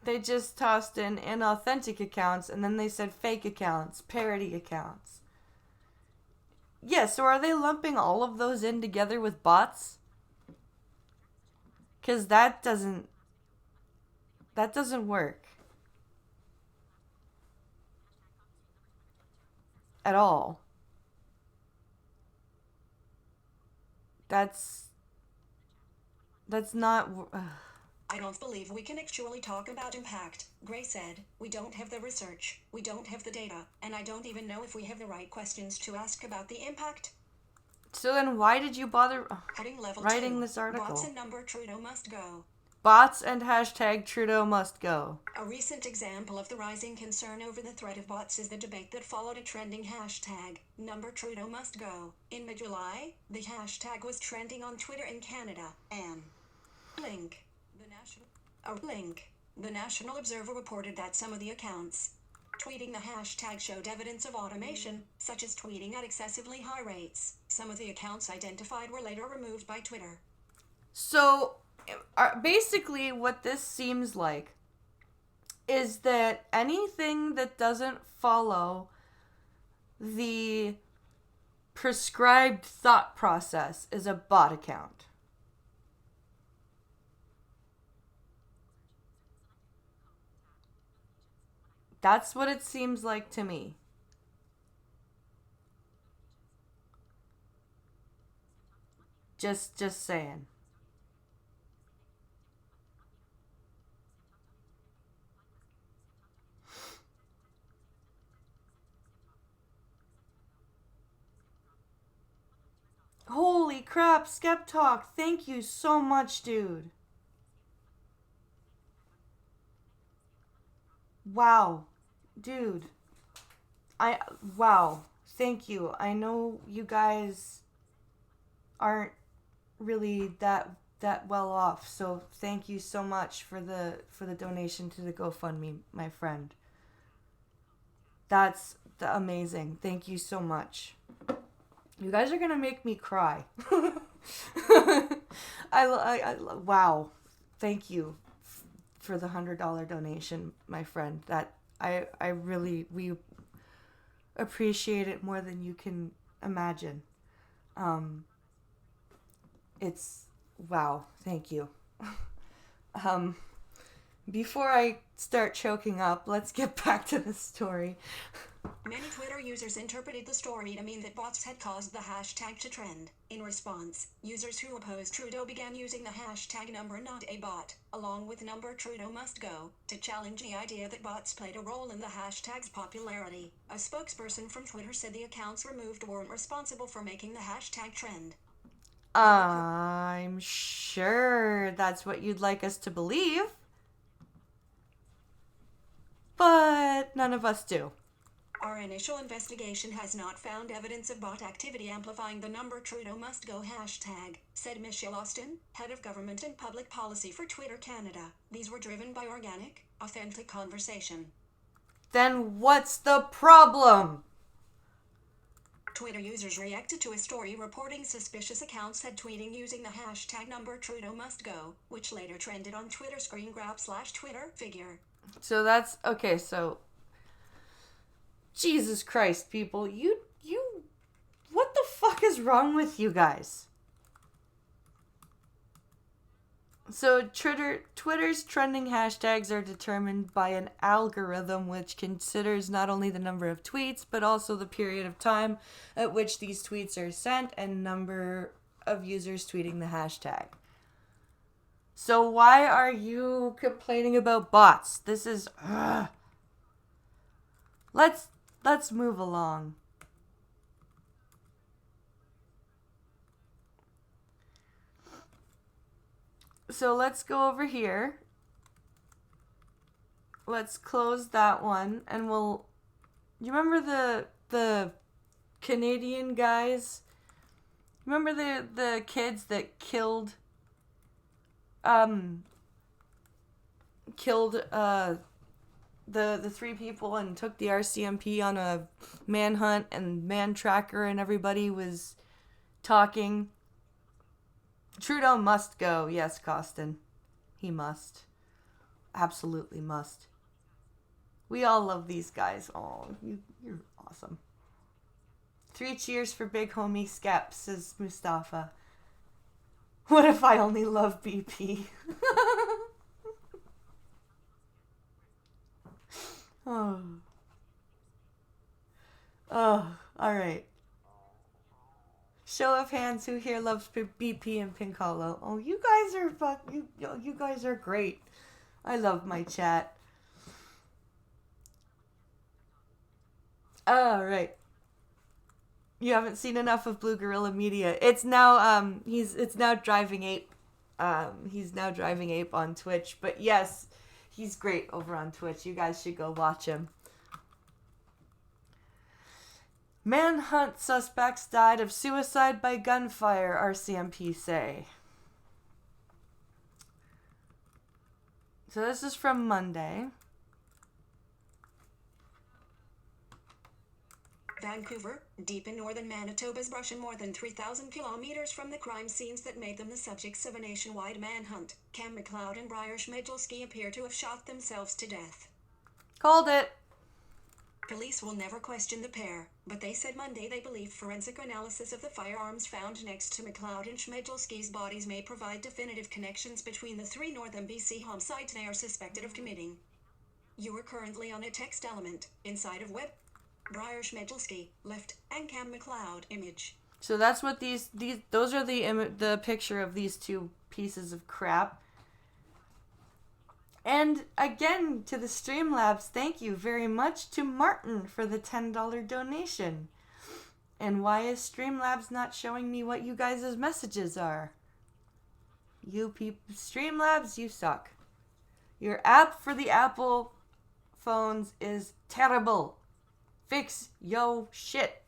They just tossed in inauthentic accounts and then they said fake accounts, parody accounts. Yeah, so are they lumping all of those in together with bots? Because that doesn't work. At all. That's not... I don't believe we can actually talk about impact, Gray said. We don't have the research, we don't have the data, and I don't even know if we have the right questions to ask about the impact. So then why did you bother writing 2, this article? Bots and number Trudeau must go. Bots and hashtag Trudeau must go. A recent example of the rising concern over the threat of bots is the debate that followed a trending hashtag, number Trudeau must go. In mid-July, the hashtag was trending on Twitter in Canada, and the National Observer reported that some of the accounts tweeting the hashtag showed evidence of automation, such as tweeting at excessively high rates. Some of the accounts identified were later removed by Twitter. So, basically what this seems like is that anything that doesn't follow the prescribed thought process is a bot account. That's what it seems like to me. Just saying. Holy crap, Skeptalk, thank you so much, dude. Wow. Dude. Wow. Thank you. I know you guys aren't really that well off, so thank you so much for the donation to the GoFundMe, my friend. That's amazing. Thank you so much. You guys are gonna make me cry. Wow. Thank you for the $100 donation, my friend. That we appreciate it more than you can imagine. It's wow. Thank you. Before I start choking up, let's get back to the story. Many Twitter users interpreted the story to mean that bots had caused the hashtag to trend. In response, users who opposed Trudeau began using the hashtag number not a bot, along with number Trudeau must go, to challenge the idea that bots played a role in the hashtag's popularity. A spokesperson from Twitter said the accounts removed weren't responsible for making the hashtag trend. I'm sure that's what you'd like us to believe. But none of us do. Our initial investigation has not found evidence of bot activity amplifying the number Trudeau must go hashtag, said Michelle Austin, head of government and public policy for Twitter Canada. These were driven by organic, authentic conversation. Then what's the problem? Twitter users reacted to a story reporting suspicious accounts had tweeting using the hashtag number Trudeau must go, which later trended on Twitter screen grab/Twitter figure. So that's okay. So Jesus Christ, people, you, what the fuck is wrong with you guys? So Twitter's trending hashtags are determined by an algorithm which considers not only the number of tweets, but also the period of time at which these tweets are sent and number of users tweeting the hashtag. So why are you complaining about bots? This is... Let's move along. So let's go over here. Let's close that one, and we'll... You remember the Canadian guys? Remember the kids that killed the three people and took the RCMP on a manhunt and man tracker, and everybody was talking? Trudeau must go. Yes, Costin. He must. Absolutely must. We all love these guys. Oh, you're awesome. 3 cheers for big homie Skep, says Mustafa. What if I only love BP? Oh. Oh, alright. Show of hands, who here loves BP and Pink Hollow? Oh, you guys are you guys are great. I love my chat. All right. You haven't seen enough of Blue Gorilla Media. It's now it's now Driving Ape. He's now Driving Ape on Twitch. But yes, he's great over on Twitch. You guys should go watch him. Manhunt suspects died of suicide by gunfire, RCMP say. So this is from Monday. Vancouver, deep in northern Manitoba's brushing more than 3,000 kilometers from the crime scenes that made them the subjects of a nationwide manhunt. Cam McLeod and Briar Schmidlski appear to have shot themselves to death. Called it. Police will never question the pair, but they said Monday they believe forensic analysis of the firearms found next to McLeod and Schmidlski's bodies may provide definitive connections between the 3 northern BC homicides they are suspected of committing. You are currently on a text element inside of web. Briar Schmidlski, left, and Cam McLeod, image. So that's what those are the picture of these two pieces of crap. And again, to the Streamlabs, thank you very much to Martin for the $10 donation. And why is Streamlabs not showing me what you guys' messages are? You people, Streamlabs, you suck. Your app for the Apple phones is terrible. Fix yo shit.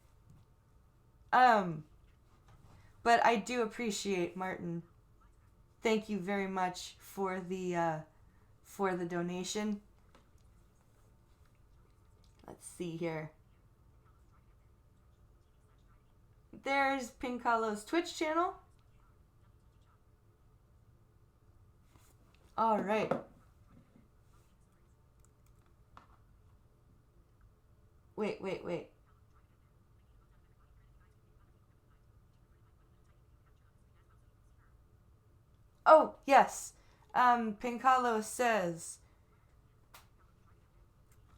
But I do appreciate Martin. Thank you very much for the donation. Let's see here. There's Pinkalo's Twitch channel. All right. Wait. Oh, yes. Pinkalo says,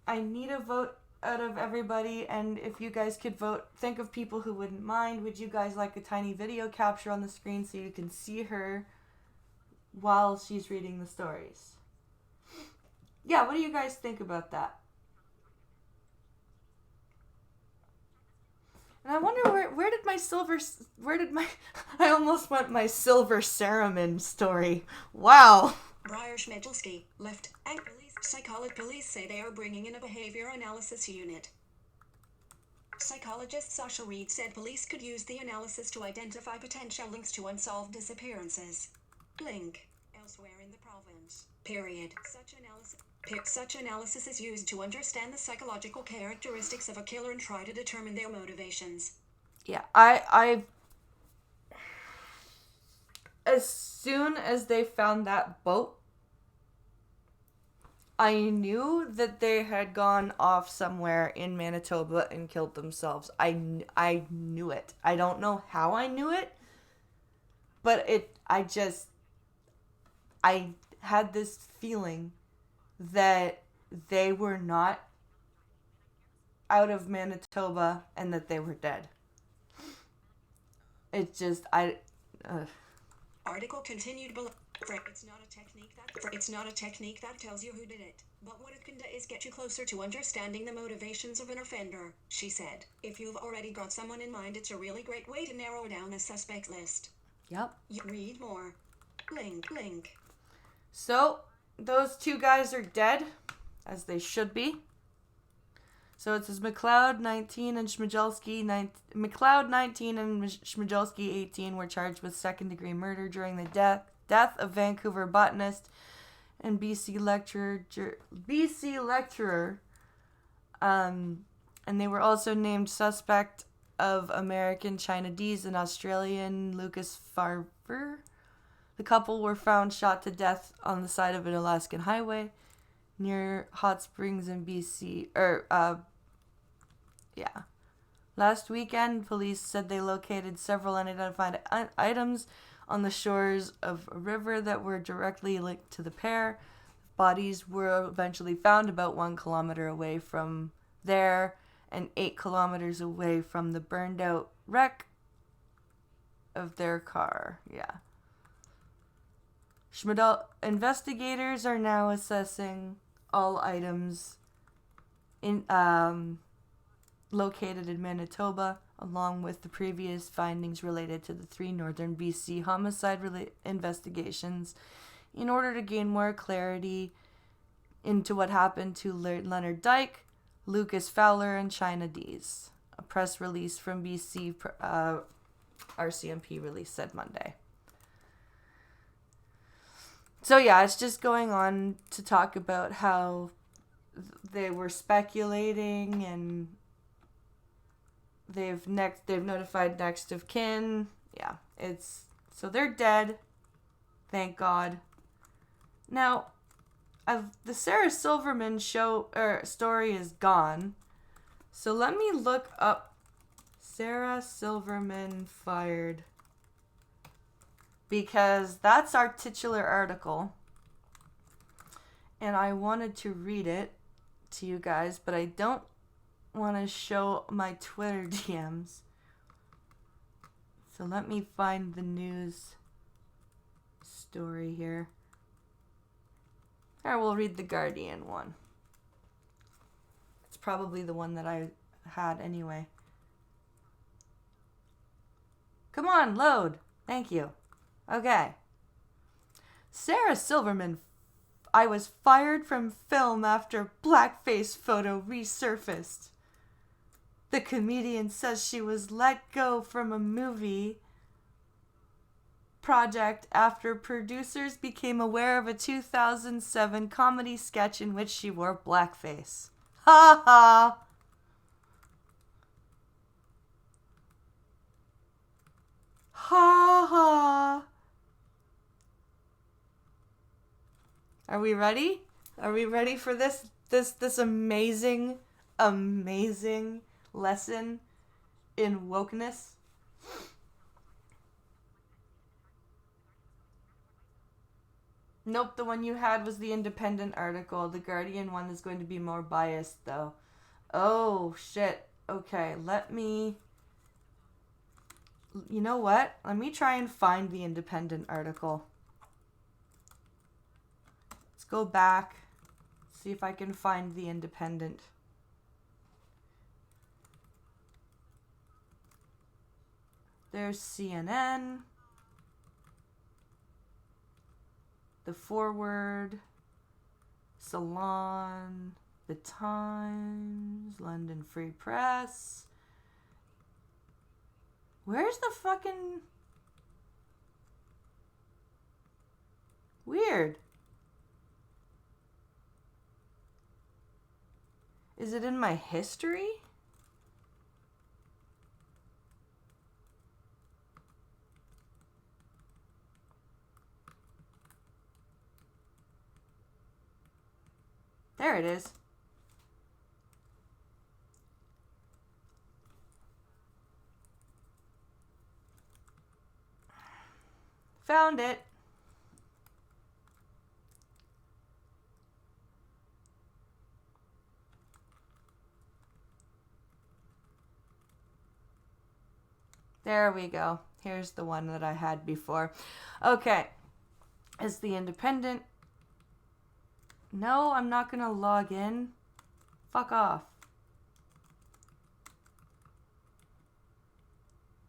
I need a vote out of everybody, and if you guys could vote, think of people who wouldn't mind. Would you guys like a tiny video capture on the screen so you can see her while she's reading the stories? Yeah, what do you guys think about that? And I wonder where did my I almost went my Silver Silverman story. Wow. Briar Schmidlski, left, and police say they are bringing in a behavior analysis unit. Psychologist Sasha Reed said police could use the analysis to identify potential links to unsolved disappearances. Link. Elsewhere in the province. Period. Such analysis is used to understand the psychological characteristics of a killer and try to determine their motivations. Yeah, I as soon as they found that boat, I knew that they had gone off somewhere in Manitoba and killed themselves. I knew it. I don't know how I knew it, but I had this feeling that they were not out of Manitoba and that they were dead. It just, Article continued below. It's not a technique that tells you who did it, but what it can do is get you closer to understanding the motivations of an offender, she said. If you've already got someone in mind, it's a really great way to narrow down a suspect list. Yep. You read more. Link. So, those two guys are dead, as they should be. So it says McLeod 19 and Schmidlski 18 were charged with second-degree murder during the death of Vancouver botanist and BC lecturer. And they were also named suspect of American China Dees and Australian Lucas Farber. The couple were found shot to death on the side of an Alaskan highway near Hot Springs in BC. Last weekend, police said they located several unidentified items on the shores of a river that were directly linked to the pair. Bodies were eventually found about 1 kilometer away from there and 8 kilometers away from the burned out wreck of their car. Yeah. Investigators are now assessing all items located in Manitoba, along with the previous findings related to the 3 northern BC homicide investigations, in order to gain more clarity into what happened to Leonard Dyke, Lucas Fowler, and China Dees. A press release from BC RCMP release said Monday. So yeah, it's just going on to talk about how they were speculating and they've notified next of kin. Yeah, so they're dead. Thank God. Now, the Sarah Silverman story is gone. So let me look up Sarah Silverman fired, because that's our titular article. And I wanted to read it to you guys, but I don't want to show my Twitter DMs. So let me find the news story here. Or we'll read the Guardian one. It's probably the one that I had anyway. Come on, load. Thank you. Okay. Sarah Silverman. I was fired from film after blackface photo resurfaced. The comedian says she was let go from a movie project after producers became aware of a 2007 comedy sketch in which she wore blackface. Ha ha! Ha ha! Are we ready? Are we ready for this amazing lesson in wokeness? Nope, the one you had was the Independent article. The Guardian one is going to be more biased, though. Oh, shit. Okay, you know what? Let me try and find the Independent article. Let's go back. See if I can find the Independent. There's CNN. The Forward, Salon, The Times, London Free Press, Where's the fucking... Weird. Is it in my history? There it is. Found it. There we go. Here's the one that I had before. Okay. Is the Independent... No, I'm not going to log in. Fuck off.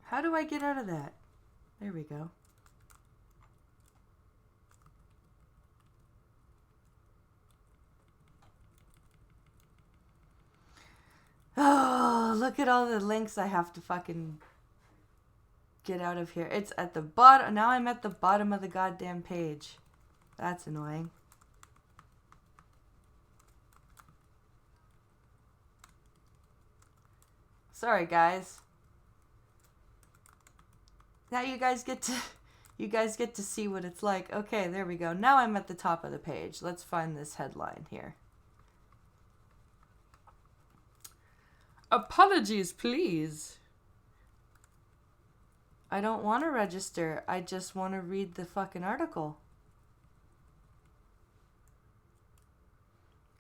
How do I get out of that? There we go. Oh, look at all the links I have to fucking get out of here. It's at the bottom. Now I'm at the bottom of the goddamn page. That's annoying. Sorry, guys. Now you guys get to see what it's like. Okay, there we go. Now I'm at the top of the page. Let's find this headline here. Apologies, please. I don't want to register. I just want to read the fucking article.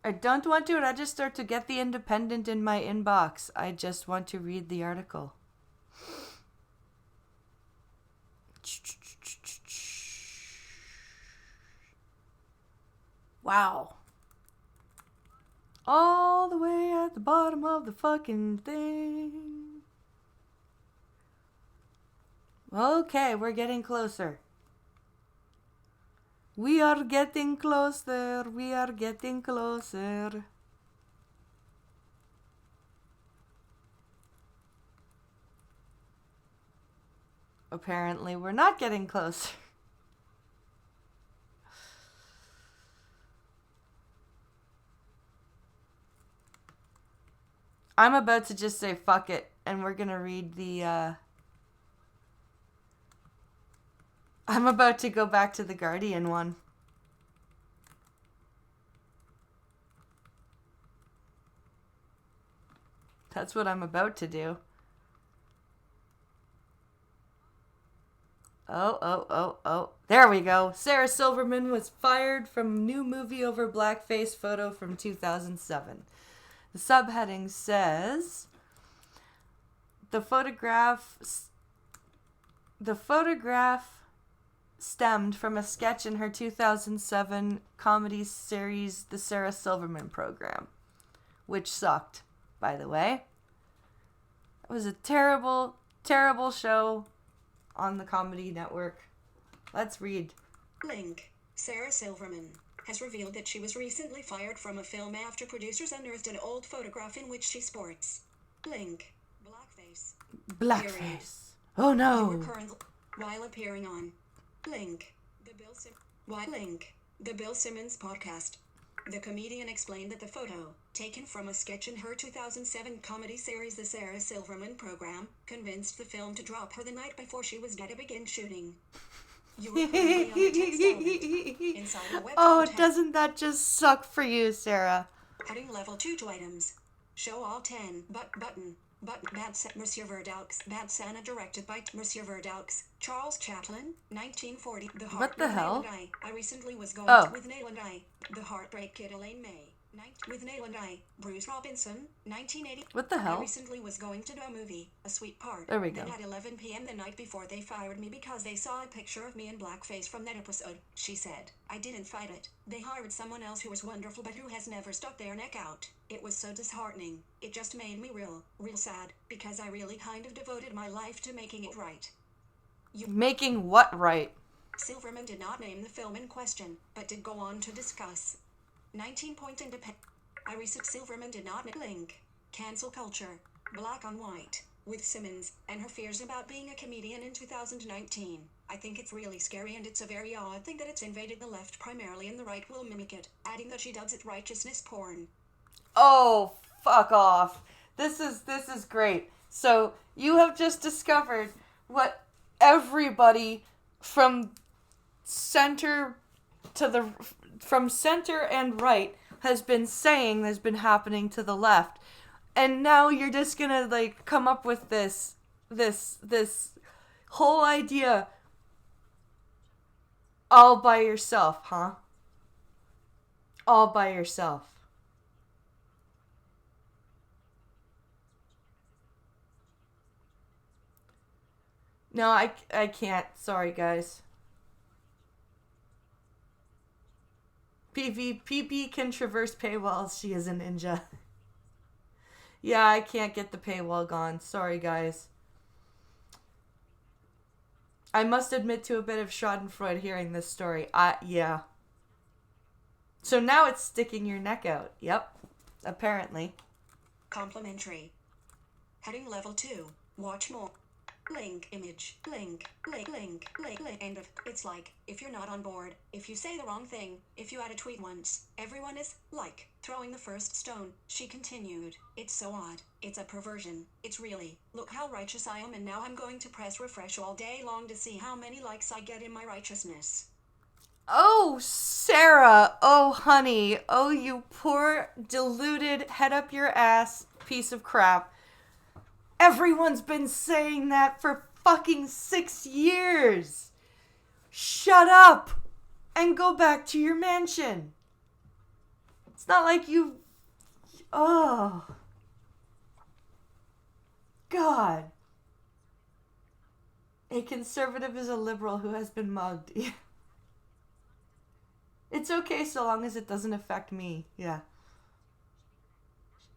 I don't want to register to get the Independent in my inbox. I just want to read the article. Wow. All the way at the bottom of the fucking thing. Okay, we're getting closer. We are getting closer. We are getting closer. Apparently, we're not getting closer. I'm about to just say fuck it, and we're gonna read the, I'm about to go back to the Guardian one. That's what I'm about to do. Oh. There we go. Sarah Silverman was fired from new movie over blackface photo from 2007. The subheading says, the photograph stemmed from a sketch in her 2007 comedy series, The Sarah Silverman Program, which sucked, by the way. It was a terrible, terrible show on the Comedy Network. Let's read. Link. Sarah Silverman has revealed that she was recently fired from a film after producers unearthed an old photograph in which she sports. Link. Blackface. Blackface. Oh no. You were currently, while appearing on Link. The Bill Simmons podcast. The comedian explained that the photo, taken from a sketch in her 2007 comedy series The Sarah Silverman Program, convinced the film to drop her the night before she was going to begin shooting. You were currently on the text element. Inside the web content. Doesn't that just suck for you, Sarah? Adding level 2 to items. Show all 10. Button. Monsieur Verdaux. Bad Santa directed by Monsieur Verdaux. Charles Chaplin. 1940. What the hell? I recently was going with Nail and I. The Heartbreak Kid Elaine May. With Nail and I. Bruce Robinson. 1980. What the hell? I recently was going to do a movie. A Sweet Part. There we go. Then at 11 p.m. the night before they fired me because they saw a picture of me in blackface from that episode. She said. I didn't fight it. They hired someone else who was wonderful but who has never stuck their neck out. It was so disheartening. It just made me real sad, because I really kind of devoted my life to making it right. Making what right? Silverman did not name the film in question, but did go on to discuss 19-point independent. Silverman did not link. Cancel culture. Black on white. with Simmons and her fears about being a comedian in 2019. I think it's really scary, and it's a very odd thing that it's invaded the left primarily, and the right will mimic it, adding that she dubs it righteousness porn. Oh, fuck off. This is great. So, you have just discovered what everybody from center from center and right has been saying has been happening to the left. And now you're just gonna, like, come up with this whole idea all by yourself, huh? All by yourself. No, I can't. Sorry, guys. PvP can traverse paywalls. She is a ninja. Yeah, I can't get the paywall gone. Sorry, guys. I must admit to a bit of schadenfreude hearing this story. Yeah. So now it's sticking your neck out. Yep. Apparently. Complimentary. Heading level 2. Watch more. Link, image, link, end of. It's like, if you're not on board, if you say the wrong thing, if you add a tweet once, everyone is, like, throwing the first stone. She continued, it's so odd, it's a perversion, it's really, look how righteous I am, and now I'm going to press refresh all day long to see how many likes I get in my righteousness. Oh, Sarah. Oh, honey. Oh, you poor, deluded, head up your ass piece of crap. Everyone's been saying that for fucking 6 years. Shut up and go back to your mansion. It's not like you... Oh. God. A conservative is a liberal who has been mugged. It's okay so long as it doesn't affect me. Yeah.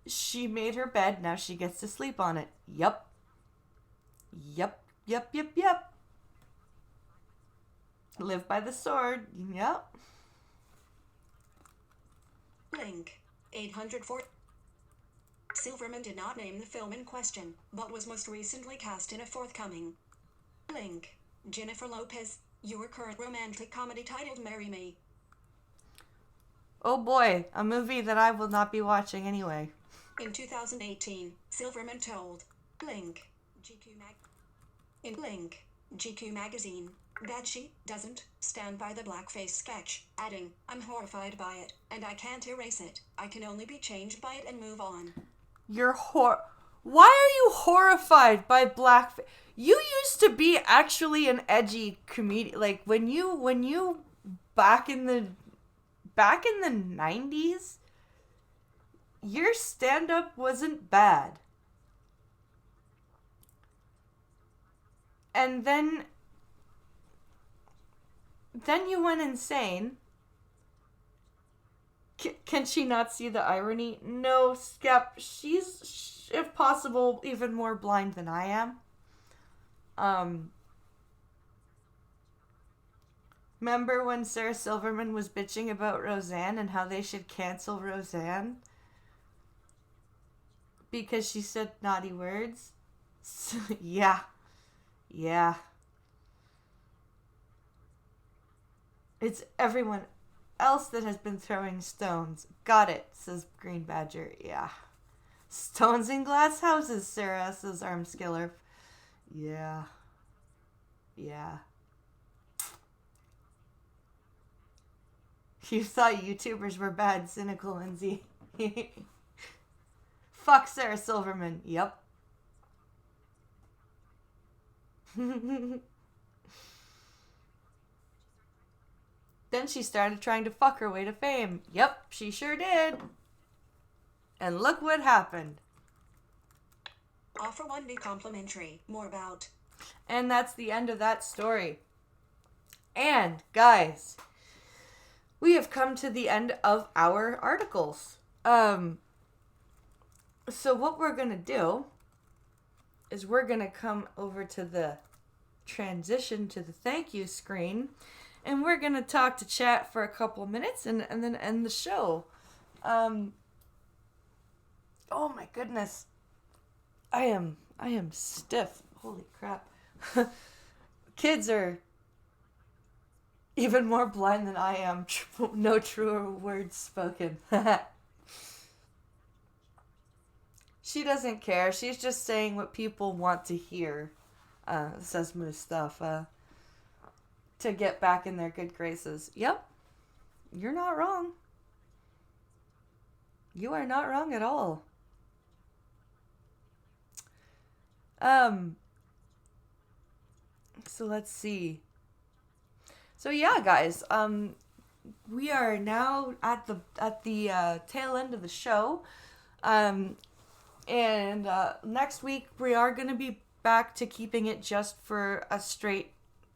She made her bed, now she gets to sleep on it. Yup. Yup. Live by the sword. Yup. Link. 804. Silverman did not name the film in question, but was most recently cast in a forthcoming. Link. Jennifer Lopez, your current romantic comedy titled Marry Me. Oh boy, a movie that I will not be watching anyway. In 2018, Silverman told Link, GQ magazine, that she doesn't stand by the blackface sketch, adding, I'm horrified by it, and I can't erase it. I can only be changed by it and move on. Why are you horrified by blackface? You used to be actually an edgy comedian. Like, when you back in the 90s, your stand-up wasn't bad. And then you went insane. Can she not see the irony? No, Skep. She's, if possible, even more blind than I am. Remember when Sarah Silverman was bitching about Roseanne and how they should cancel Roseanne? Because she said naughty words? Yeah. It's everyone else that has been throwing stones. Got it, says Green Badger. Yeah. Stones in glass houses, Sarah, says Armskiller. Yeah. You thought YouTubers were bad, cynical Lindsay. Fuck Sarah Silverman. Yep. Then she started trying to fuck her way to fame. Yep, she sure did. And look what happened. Offer 1B complimentary. More about. And that's the end of that story. And, guys, we have come to the end of our articles. So what we're going to do is we're going to come over to the transition to the thank you screen, and we're going to talk to chat for a couple of minutes and then end the show. Oh my goodness. I am stiff. Holy crap. Kids are even more blind than I am. No truer words spoken. She doesn't care. She's just saying what people want to hear, says Mustafa, to get back in their good graces. Yep, you're not wrong. You are not wrong at all. Um, so let's see. So yeah, guys, we are now at the tail end of the show. Um, and next week we are going to be back to keeping it just for a straight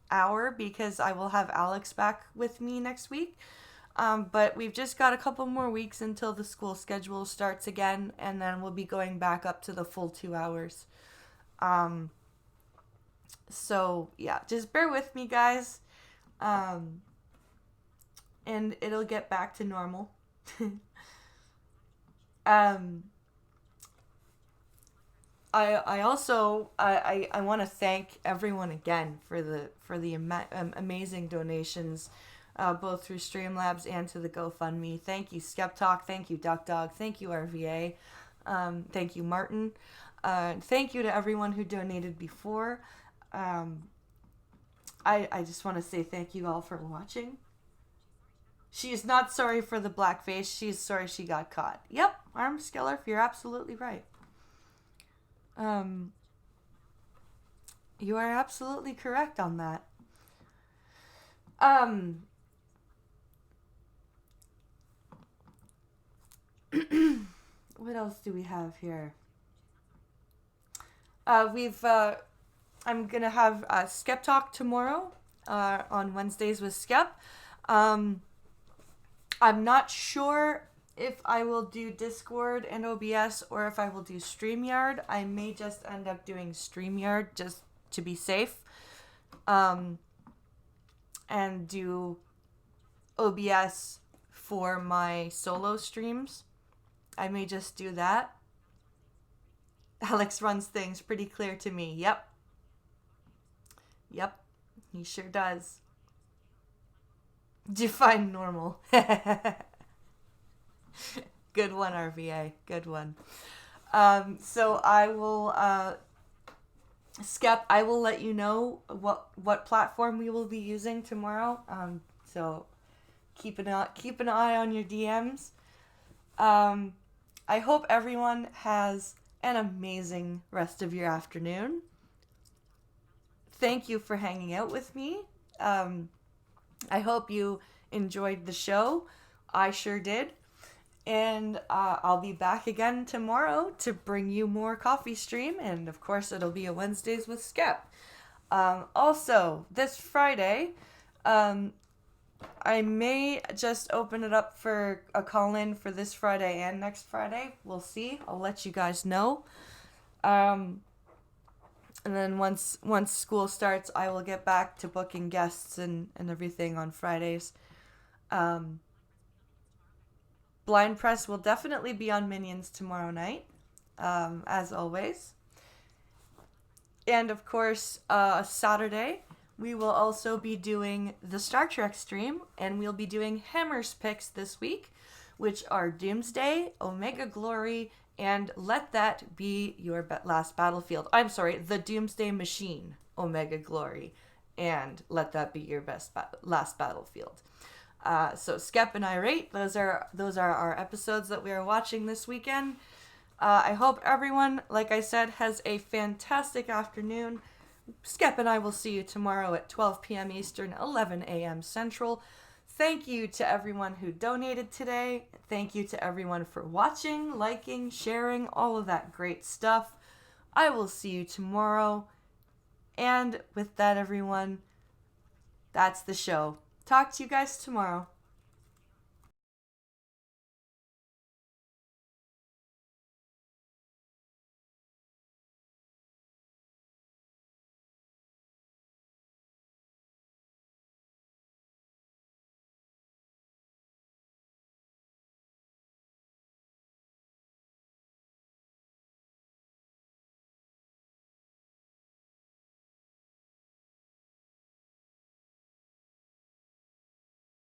hour because I will have Alex back with me next week. But we've just got a couple more weeks until the school schedule starts again, and then we'll be going back up to the full 2 hours. So yeah, just bear with me, guys. And it'll get back to normal. I also I want to thank everyone again for the amazing donations, both through Streamlabs and to the GoFundMe. Thank you Skeptalk, thank you Duck Dog, thank you RVA, thank you Martin, thank you to everyone who donated before. I just want to say thank you all for watching. She is not sorry for the blackface. She is sorry she got caught. Yep, Armskillerf, you're absolutely right. You are absolutely correct on that. What else do we have here? I'm gonna have Skep Talk tomorrow, on Wednesdays with Skep. I'm not sure if I will do Discord and OBS or if I will do StreamYard. I may just end up doing StreamYard just to be safe. And do OBS for my solo streams. I may just do that. Alex runs things pretty clear to me. Yep, he sure does. Define normal. Good one, RVA. Good one. So I will, Skep, I will let you know what platform we will be using tomorrow. So keep an eye on your DMs. I hope everyone has an amazing rest of your afternoon. Thank you for hanging out with me. I hope you enjoyed the show. I sure did. And I'll be back again tomorrow to bring you more Coffee Stream. And of course, it'll be a Wednesdays with Skep. Also, this Friday, I may just open it up for a call-in for this Friday and next Friday. We'll see. I'll let you guys know. And then once school starts, I will get back to booking guests and everything on Fridays. Blind Press will definitely be on Minions tomorrow night, as always. And of course, Saturday, we will also be doing the Star Trek stream, and we'll be doing Hammer's picks this week, which are Doomsday, Omega Glory, and Let That Be Your Last Battlefield. I'm sorry, the Doomsday Machine, Omega Glory, and Let That Be Your Last Battlefield. So Skep and I rate. Those are our episodes that we are watching this weekend. I hope everyone, like I said, has a fantastic afternoon. Skep and I will see you tomorrow at 12 p.m. Eastern, 11 a.m. Central. Thank you to everyone who donated today. Thank you to everyone for watching, liking, sharing, all of that great stuff. I will see you tomorrow. And with that, everyone, that's the show. Talk to you guys tomorrow.